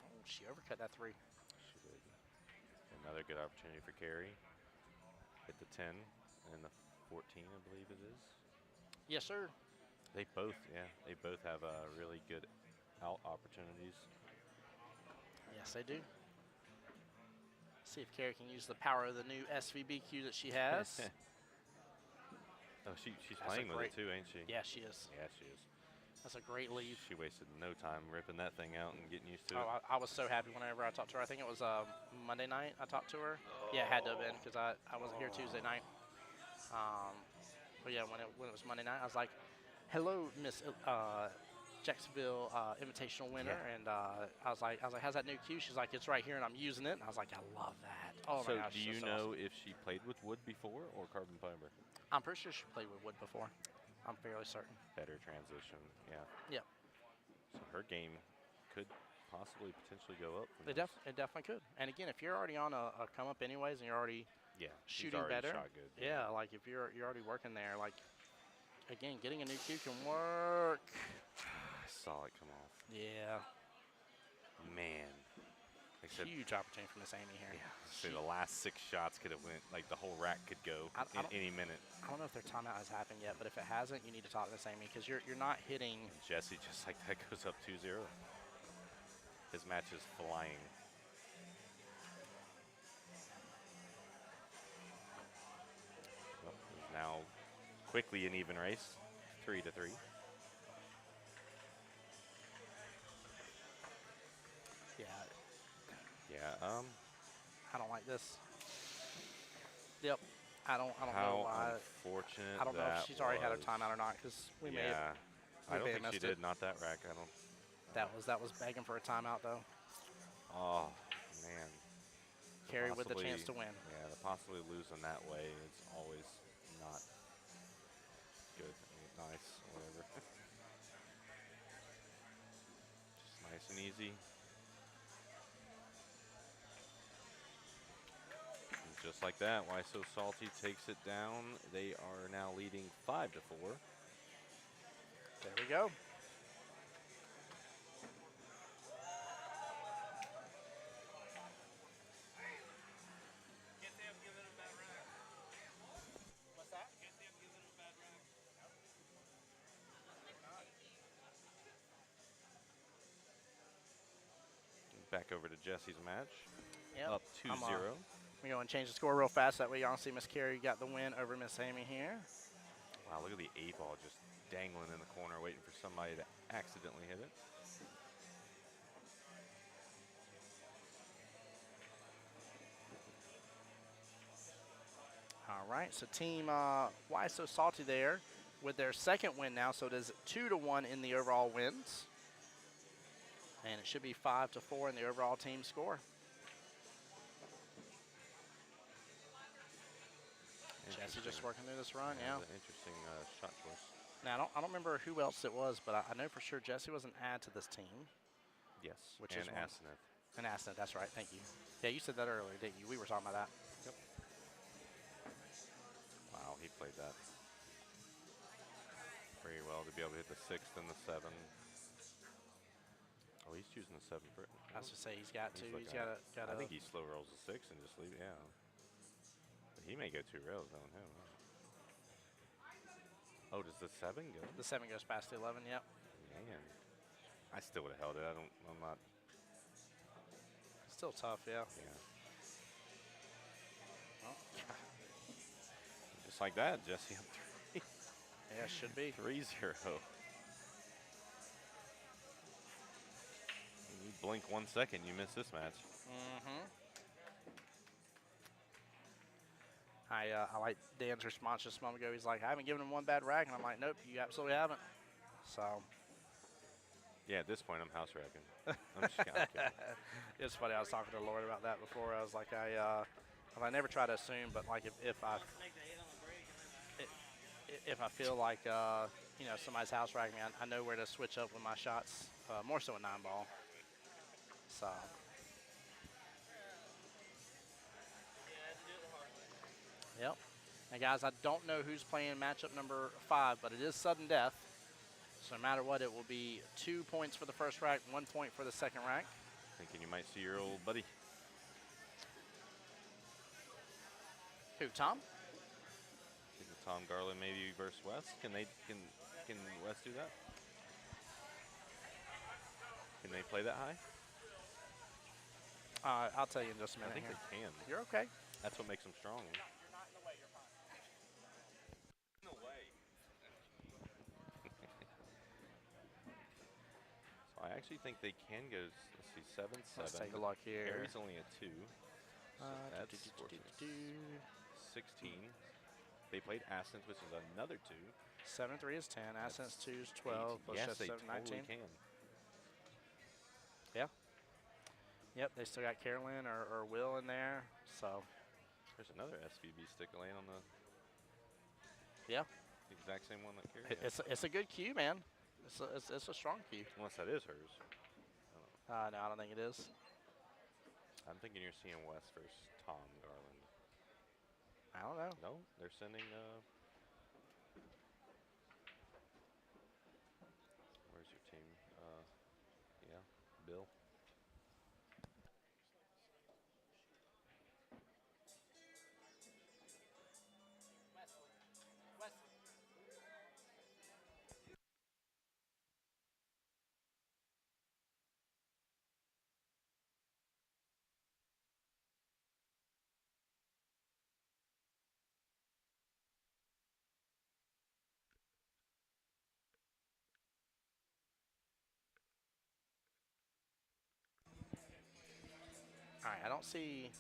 Oh, she overcut that 3. She did. Another good opportunity for Carrie. Hit the 10 and the 14, I believe it is. Yes, sir. They both have really good out opportunities. Yes, they do. See if Carrie can use the power of the new SVBQ that she has. Oh, she's That's playing a with great- it too, ain't she? Yeah, she is. Yeah, she is. That's a great lead. She wasted no time ripping that thing out and getting used to Oh, it. I was so happy whenever I talked to her. I think it was Monday night I talked to her. Yeah, it had to have been because I wasn't here Tuesday night. But yeah, when it was Monday night, I was like, "Hello, Miss Jacksonville Invitational winner," Yeah. and I was like, "How's that new cue?" She's like, "It's right here, and I'm using it." And I was like, "I love that." Oh So my gosh! do you so know awesome. if she played with wood before or carbon fiber? I'm pretty sure she played with wood before. I'm fairly certain. Better transition, yeah. Yep. So her game could possibly potentially go up. From It, this. it definitely could. And again, if you're already on a come up anyways, and you're already Yeah, she's shooting already better, shot good. yeah, like if you're already working there, like again, getting a new cue can work. I saw it come off. Yeah, Man. Like I said, huge opportunity for Miss Amy here. yeah, say the last 6 shots could have went, like the whole rack could go I in don't- any minute. I don't know if their timeout has happened yet, but if it hasn't, you need to talk to Miss Amy because you're not hitting. Jesse, just like that, goes up 2-0. His match is flying. Well, it's now quickly an even race, 3-3. Yeah, Yeah. I don't like this. Yep, I don't know How why. unfortunate. I don't know if that she's already had her was. timeout or not because we may have. Yeah. we I don't may have think she missed it. did. Not that rack. I don't. That was begging for a timeout though. Oh man. Carrie with the chance to Possibly- win. Yeah, to possibly losing that way is always not good. I mean, nice, whatever. Just nice and easy. And just like that, Why So Salty takes it down. They are now leading 5-4. There we go. Back over to Jesse's match. Yep. Up I'm, 2-0. We're going to change the score real fast. That way y'all see Miss Carrie got the win over Miss Amy here. Wow, look at the 8-ball just dangling in the corner, waiting for somebody to accidentally hit it. All right, so team Why So Salty there with their second win now, so it is 2-1 in the overall wins. And it should be 5-4 in the overall team score. Jesse just Interesting. working through this run, yeah. That's an interesting shot choice. Now, I don't remember who else it was, but I know for sure Jesse was an add to this team. Yes, Which and is one. Asenath. And Aston, that's right, thank you. Yeah, you said that earlier, didn't you? We were talking about that. Yep. Wow, he played that very well to be able to hit the 6th and the 7. Oh, he's choosing the 7 for it. I was just say he's got to. looking He's got at to. I think he slow rolls the 6 and just leave it. Yeah. But he may go 2 rails. I don't know. Oh, does the 7 go? The 7 goes past the 11. Yep. Man, I still would have held it. I'm not. Still tough, yeah. Yeah. Well, Just like that, Jesse up yeah, should be. 3-0. You blink 1 second, you miss this match. Mm-hmm. I like Dan's response just a moment ago. He's like, I haven't given him one bad rack, and I'm like, nope, you absolutely haven't. So. Yeah, at this point, I'm house wrapping. I'm just kidding. It's funny. I was talking to Lord about that before. I was like, I never try to assume, but like if I feel like you know, somebody's house racking me, I know where to switch up with my shots. More so a 9-ball. So. Yep. Now, guys, I don't know who's playing matchup number 5, but it is sudden death. So no matter what, it will be 2 points for the first rack, 1 point for the second rack. Thinking you might see your old buddy. Who, Tom? Thinking Tom Garland maybe versus West. Can West do that? Can they play that high? I'll tell you in just a I minute. think here. they can. You're okay. That's what makes them strong. So I actually think they can go. Let's see, 7-7. Let's take a look here. Harry's only a 2. So that's 16. They played Ascent, which is another 2. 7-3 is 10. Ascent's 2 is 12. Plus Yes, just they 7, totally 19. can. Yeah. Yep, they still got Carolyn or Will in there. So. There's another SVB stick laying on the. Yeah. The exact same one that Carrie has. It's a good cue, man. It's a strong cue. Unless that is hers. No, I don't think it is. I'm thinking you're seeing West versus Tom Garland. I don't know. No, they're sending. Where's your team? Yeah, Bill. All right, I don't see.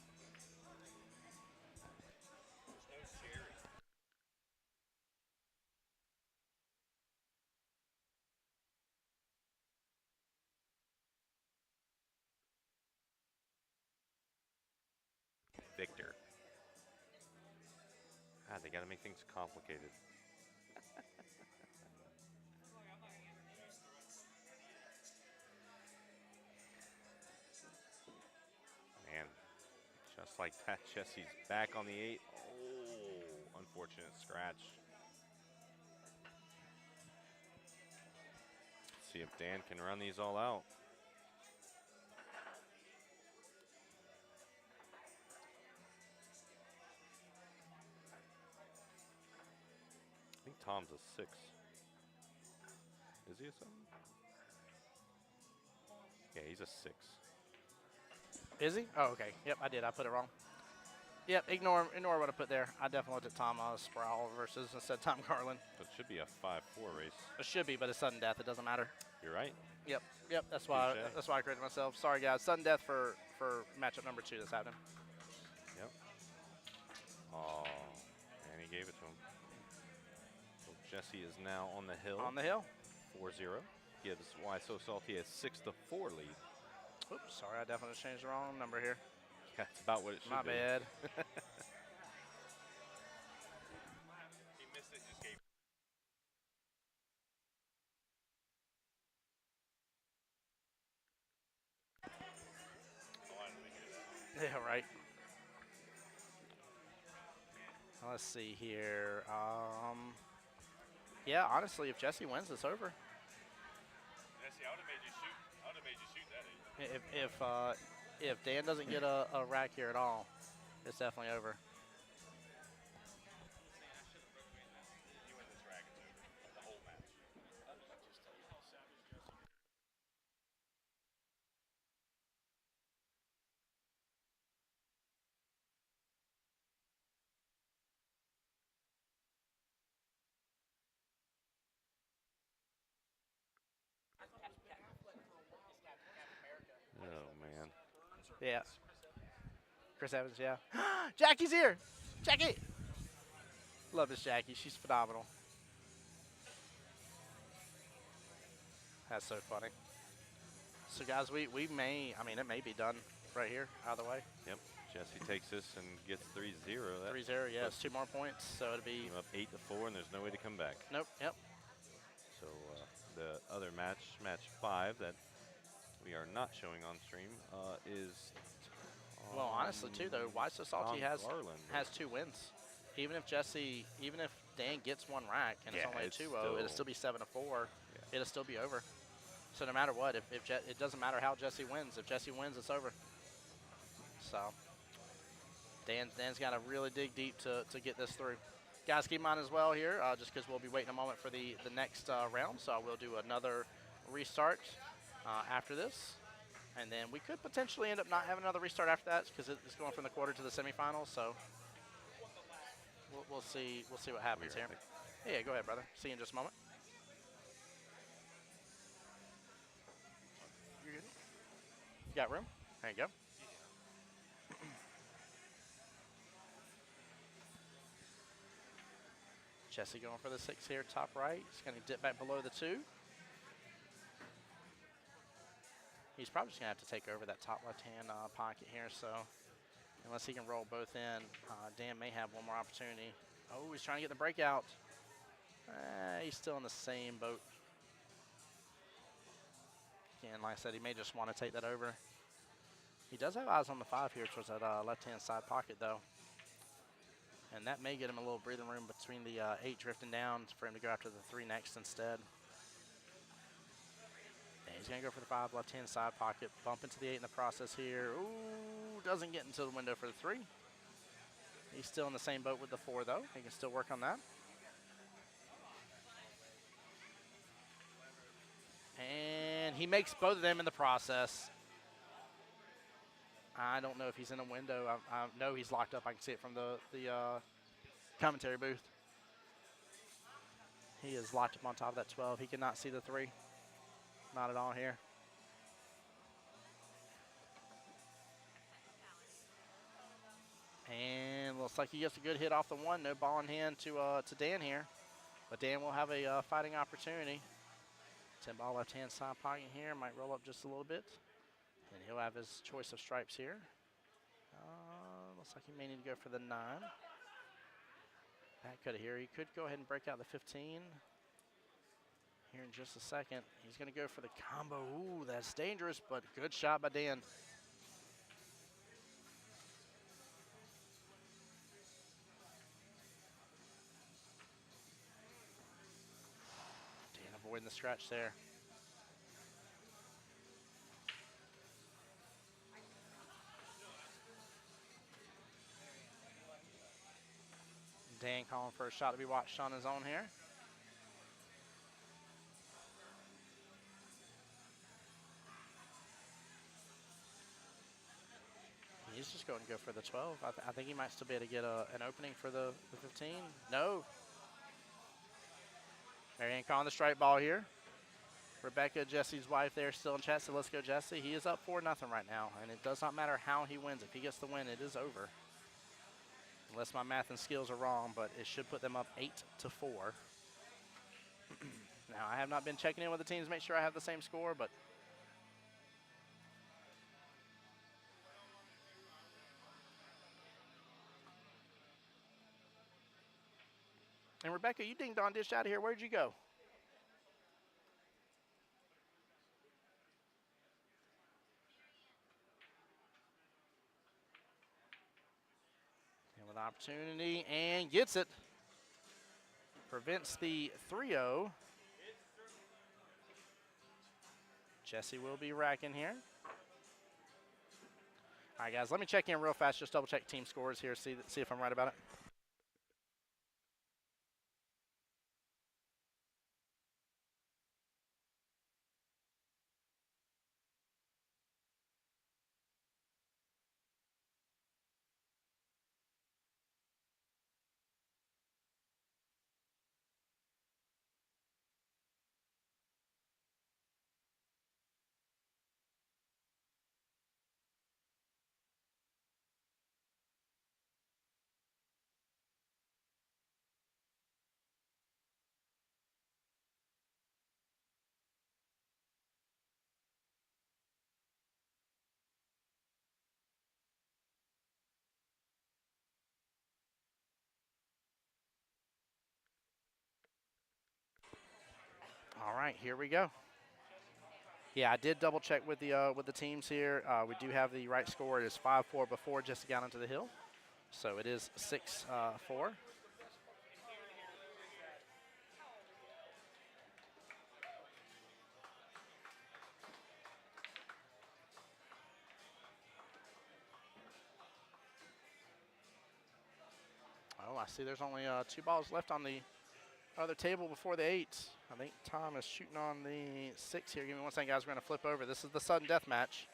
Victor. They got to make things complicated. Man, just like that, Jesse's back on the 8. Oh, unfortunate scratch. See if Dan can run these all out. I think Tom's a 6. Is he a 7? Yeah, he's a 6. Is he? Oh, okay. Yep, I did. I put it wrong. Yep, ignore what I put there. I definitely looked at Tom Sproul versus instead Tom Garland. So it should be a 5-4 race. It should be, but it's sudden death. It doesn't matter. You're right. Yep. That's why Touché. I corrected myself. Sorry, guys. Sudden death for matchup number 2 that's happening. Yep. Oh, and he gave it to him. Little Jesse is now on the hill. On the hill. 4-0. Gives Why So Salty a 6-4 lead. Oops, sorry, I definitely changed the wrong number here. Yeah, it's about what it should My be. bad. He missed it, just gave. Yeah, right. Let's see here. Yeah, honestly, if Jesse wins, it's over. Jesse, I would have made you shoot. I would have made you shoot that. If Dan doesn't get a rack here at all, it's definitely over. You win this rack, it's over. The whole match. Oh, man. Yeah. Chris Evans, yeah. Jackie's here. Jackie. Love this Jackie. She's phenomenal. That's so funny. So, guys, we may, I mean, it may be done right here, either way. Yep. Jesse takes this and gets 3-0. 3-0, yeah, it's 2 more points, so it'll be. Team up 8-4, and there's no way to come back. Nope, yep. So the other match, match 5, that we are not showing on stream, is. Well, honestly, too, though, Why So Salty Tom has Garland. 2 wins. Even if Dan gets 1 rack and it's Yeah, only a it's 2-0, still- it'll still be 7-4. Yeah. It'll still be over. So no matter what, it doesn't matter how Jesse wins. If Jesse wins, it's over. So Dan's got to really dig deep to get this through. Guys, keep in mind as well here, just because we'll be waiting a moment for the next round. So I will do another restart after this. And then we could potentially end up not having another restart after that because it's going from the quarter to the semifinals. So we'll see what happens here. Yeah, go ahead, brother. See you in just a moment. You're good. You got room? There you go. Jesse going for the 6 here, top right. He's going to dip back below the 2. He's probably just going to have to take over that top left-hand pocket here. So unless he can roll both in, Dan may have one more opportunity. Oh, he's trying to get the breakout. He's still in the same boat. Again, like I said, he may just want to take that over. He does have eyes on the 5 here towards that left-hand side pocket, though. And that may get him a little breathing room between the 8 drifting down for him to go after the 3 next instead. And he's going to go for the 5 left-hand side pocket, bump into the 8 in the process here. Ooh, doesn't get into the window for the 3. He's still in the same boat with the 4, though. He can still work on that. And he makes both of them in the process. I don't know if he's in a window. I know he's locked up. I can see it from the commentary booth. He is locked up on top of that 12. He cannot see the 3. Not at all here. And looks like he gets a good hit off the 1. No ball in hand to Dan here. But Dan will have a fighting opportunity. 10 ball left-hand side pocket here. Might roll up just a little bit. And he'll have his choice of stripes here. Looks like he may need to go for the 9. Back cut here. He could go ahead and break out the 15 here in just a second. He's going to go for the combo. Ooh, that's dangerous, but good shot by Dan. Dan avoiding the scratch there. Dan calling for a shot to be watched on his own here. He's just going to go for the 12. I think he might still be able to get an opening for the 15. No. Marianne calling the strike ball here. Rebecca, Jesse's wife there, still in chat, so let's go Jesse. He is up 4-0 right now, and it does not matter how he wins. If he gets the win, it is over. Unless my math and skills are wrong, but it should put them up 8-4. Now, I have not been checking in with the teams to make sure I have the same score, but and Rebecca, you ding-dong dish out of here. Where'd you go? And with opportunity and gets it. Prevents the 3-0. Jesse will be racking here. All right, guys, let me check in real fast. Just double-check team scores here, see if I'm right about it. All right, here we go. Yeah, I did double check with the teams here. We do have the right score. It is 5-4 before Jesse got onto the hill, so it is 6-4. Oh, I see. There's only 2 balls left on the other table before the 8. I think Tom is shooting on the 6 here. Give me one second, guys. We're going to flip over. This is the sudden death match.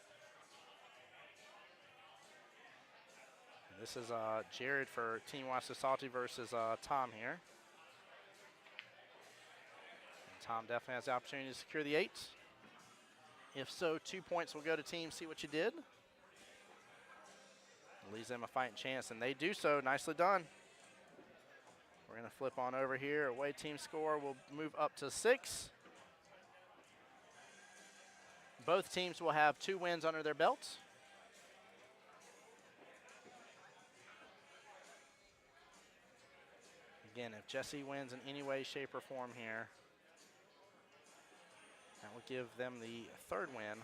This is Jared for Team Wassasalti versus Tom here. And Tom definitely has the opportunity to secure the 8. If so, 2 points will go to team See What You Did. Leaves them a fighting chance, and they do so. Nicely done. We're going to flip on over here. Away team score will move up to 6. Both teams will have 2 wins under their belts. Again, if Jesse wins in any way, shape, or form here, that will give them the 3rd win.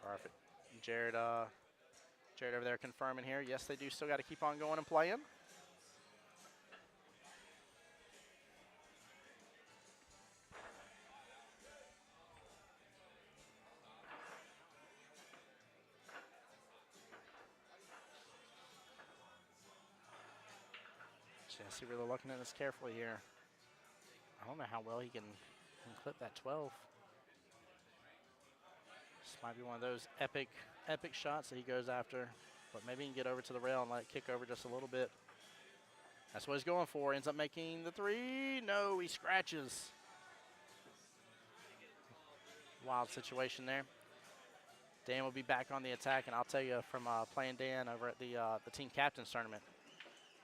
Perfect. Jared over there confirming here. Yes, they do still got to keep on going and playing. Jesse really looking at this carefully here. I don't know how well he can clip that 12. This might be one of those epic shots that he goes after, but maybe he can get over to the rail and let it kick over just a little bit. That's what he's going for. Ends up making the 3. No, he scratches. Wild situation there. Dan will be back on the attack, and I'll tell you from playing Dan over at the team captains tournament,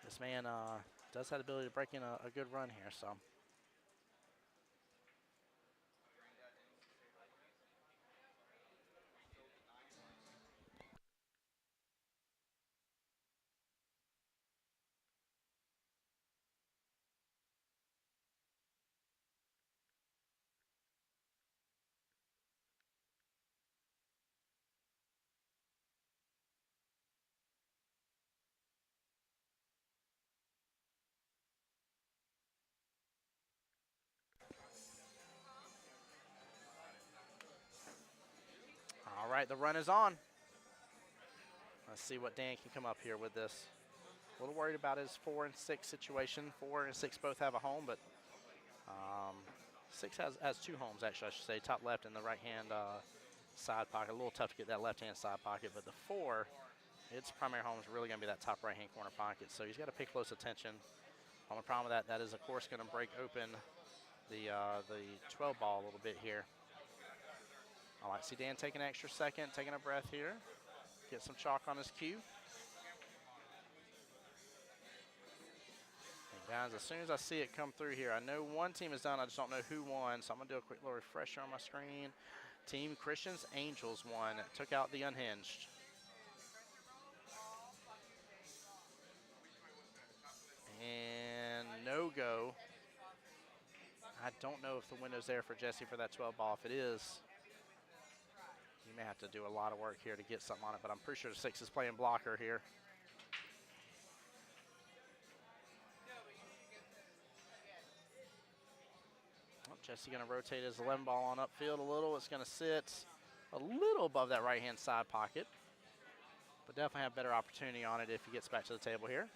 this man does have the ability to break in a good run here. So. All right, the run is on. Let's see what Dan can come up here with this. A little worried about his 4 and 6 situation. 4 and 6 both have a home, but 6 has 2 homes, actually, I should say. Top left and the right-hand side pocket. A little tough to get that left-hand side pocket, but the 4, its primary home is really going to be that top right-hand corner pocket, so he's got to pay close attention. Only problem with that is, of course, going to break open the 12 ball a little bit here. All right, see Dan taking an extra second, taking a breath here. Get some chalk on his cue. Guys, as soon as I see it come through here, I know one team is done. I just don't know who won, so I'm going to do a quick little refresher on my screen. Team Christians Angels won. Took out the Unhinged. And no go. I don't know if the window's there for Jesse for that 12 ball. If it is, you may have to do a lot of work here to get something on it, but I'm pretty sure the 6 is playing blocker here. Oh, Jesse going to rotate his 11 ball on upfield a little. It's going to sit a little above that right-hand side pocket, but definitely have better opportunity on it if he gets back to the table here.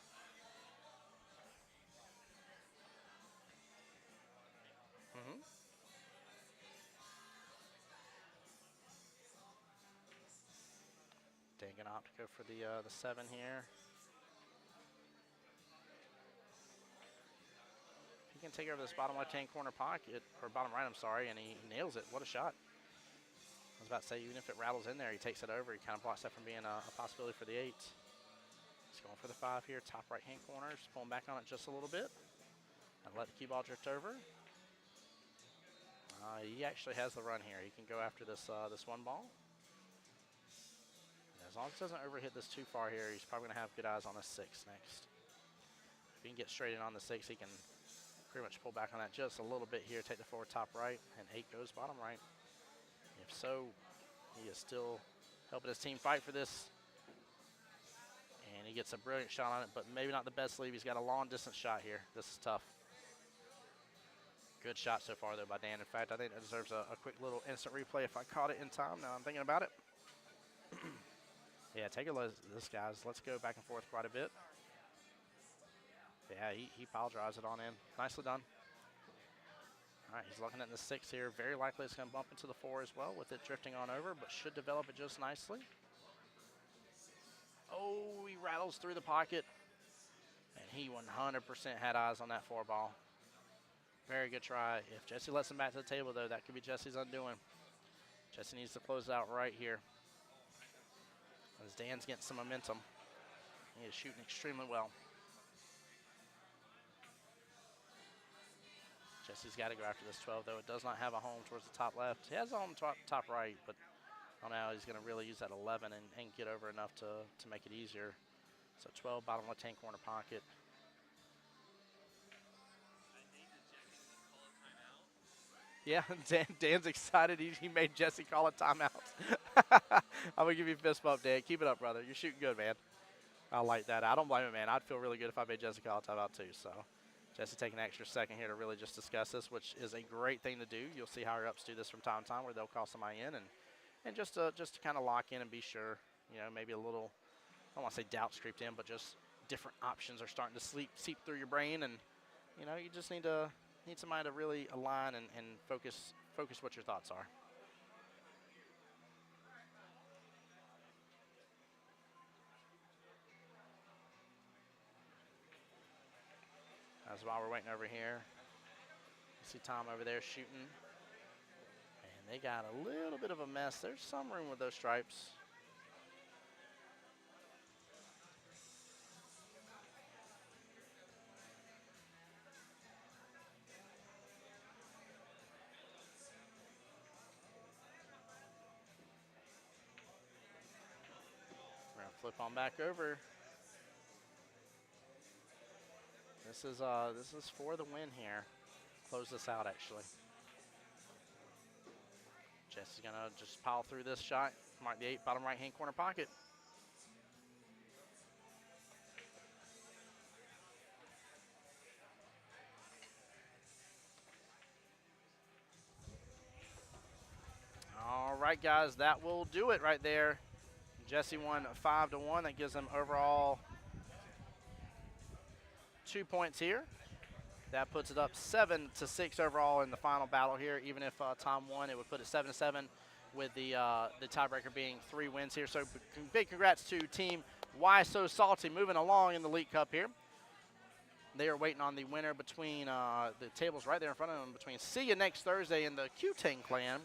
Dan going to opt to go for the 7 here. He can take over this bottom left-hand corner pocket, or bottom right, I'm sorry, and he nails it. What a shot. I was about to say, even if it rattles in there, he takes it over. He kind of blocks that from being a possibility for the 8. He's going for the 5 here, top right-hand corner. Just pulling back on it just a little bit. And let the cue ball drift over. He actually has the run here. He can go after this this 1 ball. And as long as it doesn't overhit this too far here, he's probably going to have good eyes on the 6 next. If he can get straight in on the 6, he can pretty much pull back on that just a little bit here, take the forward top right, and 8 goes bottom right. If so, he is still helping his team fight for this. And he gets a brilliant shot on it, but maybe not the best leave. He's got a long distance shot here. This is tough. Good shot so far, though, by Dan. In fact, I think that deserves a quick little instant replay if I caught it in time. Now I'm thinking about it. Yeah, take a look at this, guys. Let's go back and forth quite a bit. Yeah, he pile drives it on in. Nicely done. All right, he's looking at the 6 here. Very likely it's going to bump into the 4 as well with it drifting on over, but should develop it just nicely. Oh, he rattles through the pocket. And he 100% had eyes on that 4 ball. Very good try. If Jesse lets him back to the table, though, that could be Jesse's undoing. Jesse needs to close it out right here. As Dan's getting some momentum. He is shooting extremely well. Jesse's got to go after this 12, though. It does not have a home towards the top left. He has a home top right, but I don't know how he's going to really use that 11 and get over enough to make it easier. So 12, bottom left-hand corner pocket. Yeah, Dan's excited. He made Jesse call a timeout. I'm going to give you a fist bump, Dan. Keep it up, brother. You're shooting good, man. I like that. I don't blame him, man. I'd feel really good if I made Jesse call a timeout, too. So Jesse taking an extra second here to really just discuss this, which is a great thing to do. You'll see higher-ups do this from time to time where they'll call somebody in and just to kind of lock in and be sure, you know, maybe a little, I don't want to say doubts creeped in, but just different options are starting to seep through your brain, and, you know, you just need somebody to really align and focus what your thoughts are. That's why we're waiting over here. You see Tom over there shooting. And they got a little bit of a mess. There's some room with those stripes. We're gonna flip on back over. This is for the win here. Close this out, actually. Jesse's gonna just pile through this shot. Mark the 8, bottom right-hand corner pocket. All right, guys, that will do it right there. Jesse won 5-1. That gives them overall 2 points here. That puts it up 7-6 overall in the final battle here. Even if Tom won, it would put it 7-7 with the tiebreaker being 3 wins here. So big congrats to Team Why So Salty moving along in the League Cup here. They are waiting on the winner between the tables right there in front of them between See You Next Thursday and the Q-Ting clan.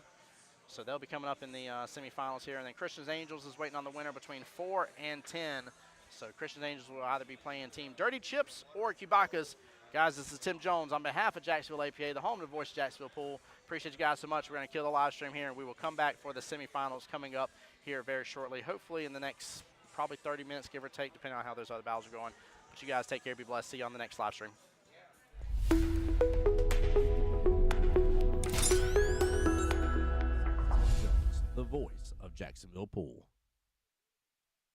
So they'll be coming up in the semifinals here. And then Christians Angels is waiting on the winner between 4 and 10. So Christians Angels will either be playing Team Dirty Chips or Cubaca's Guys, this is Tim Jones on behalf of Jacksonville APA, the home of the Voice of Jacksonville Pool. Appreciate you guys so much. We're going to kill the live stream here, and we will come back for the semifinals coming up here very shortly, hopefully in the next probably 30 minutes, give or take, depending on how those other battles are going. But you guys take care, be blessed. See you on the next live stream. The voice of Jacksonville Pool.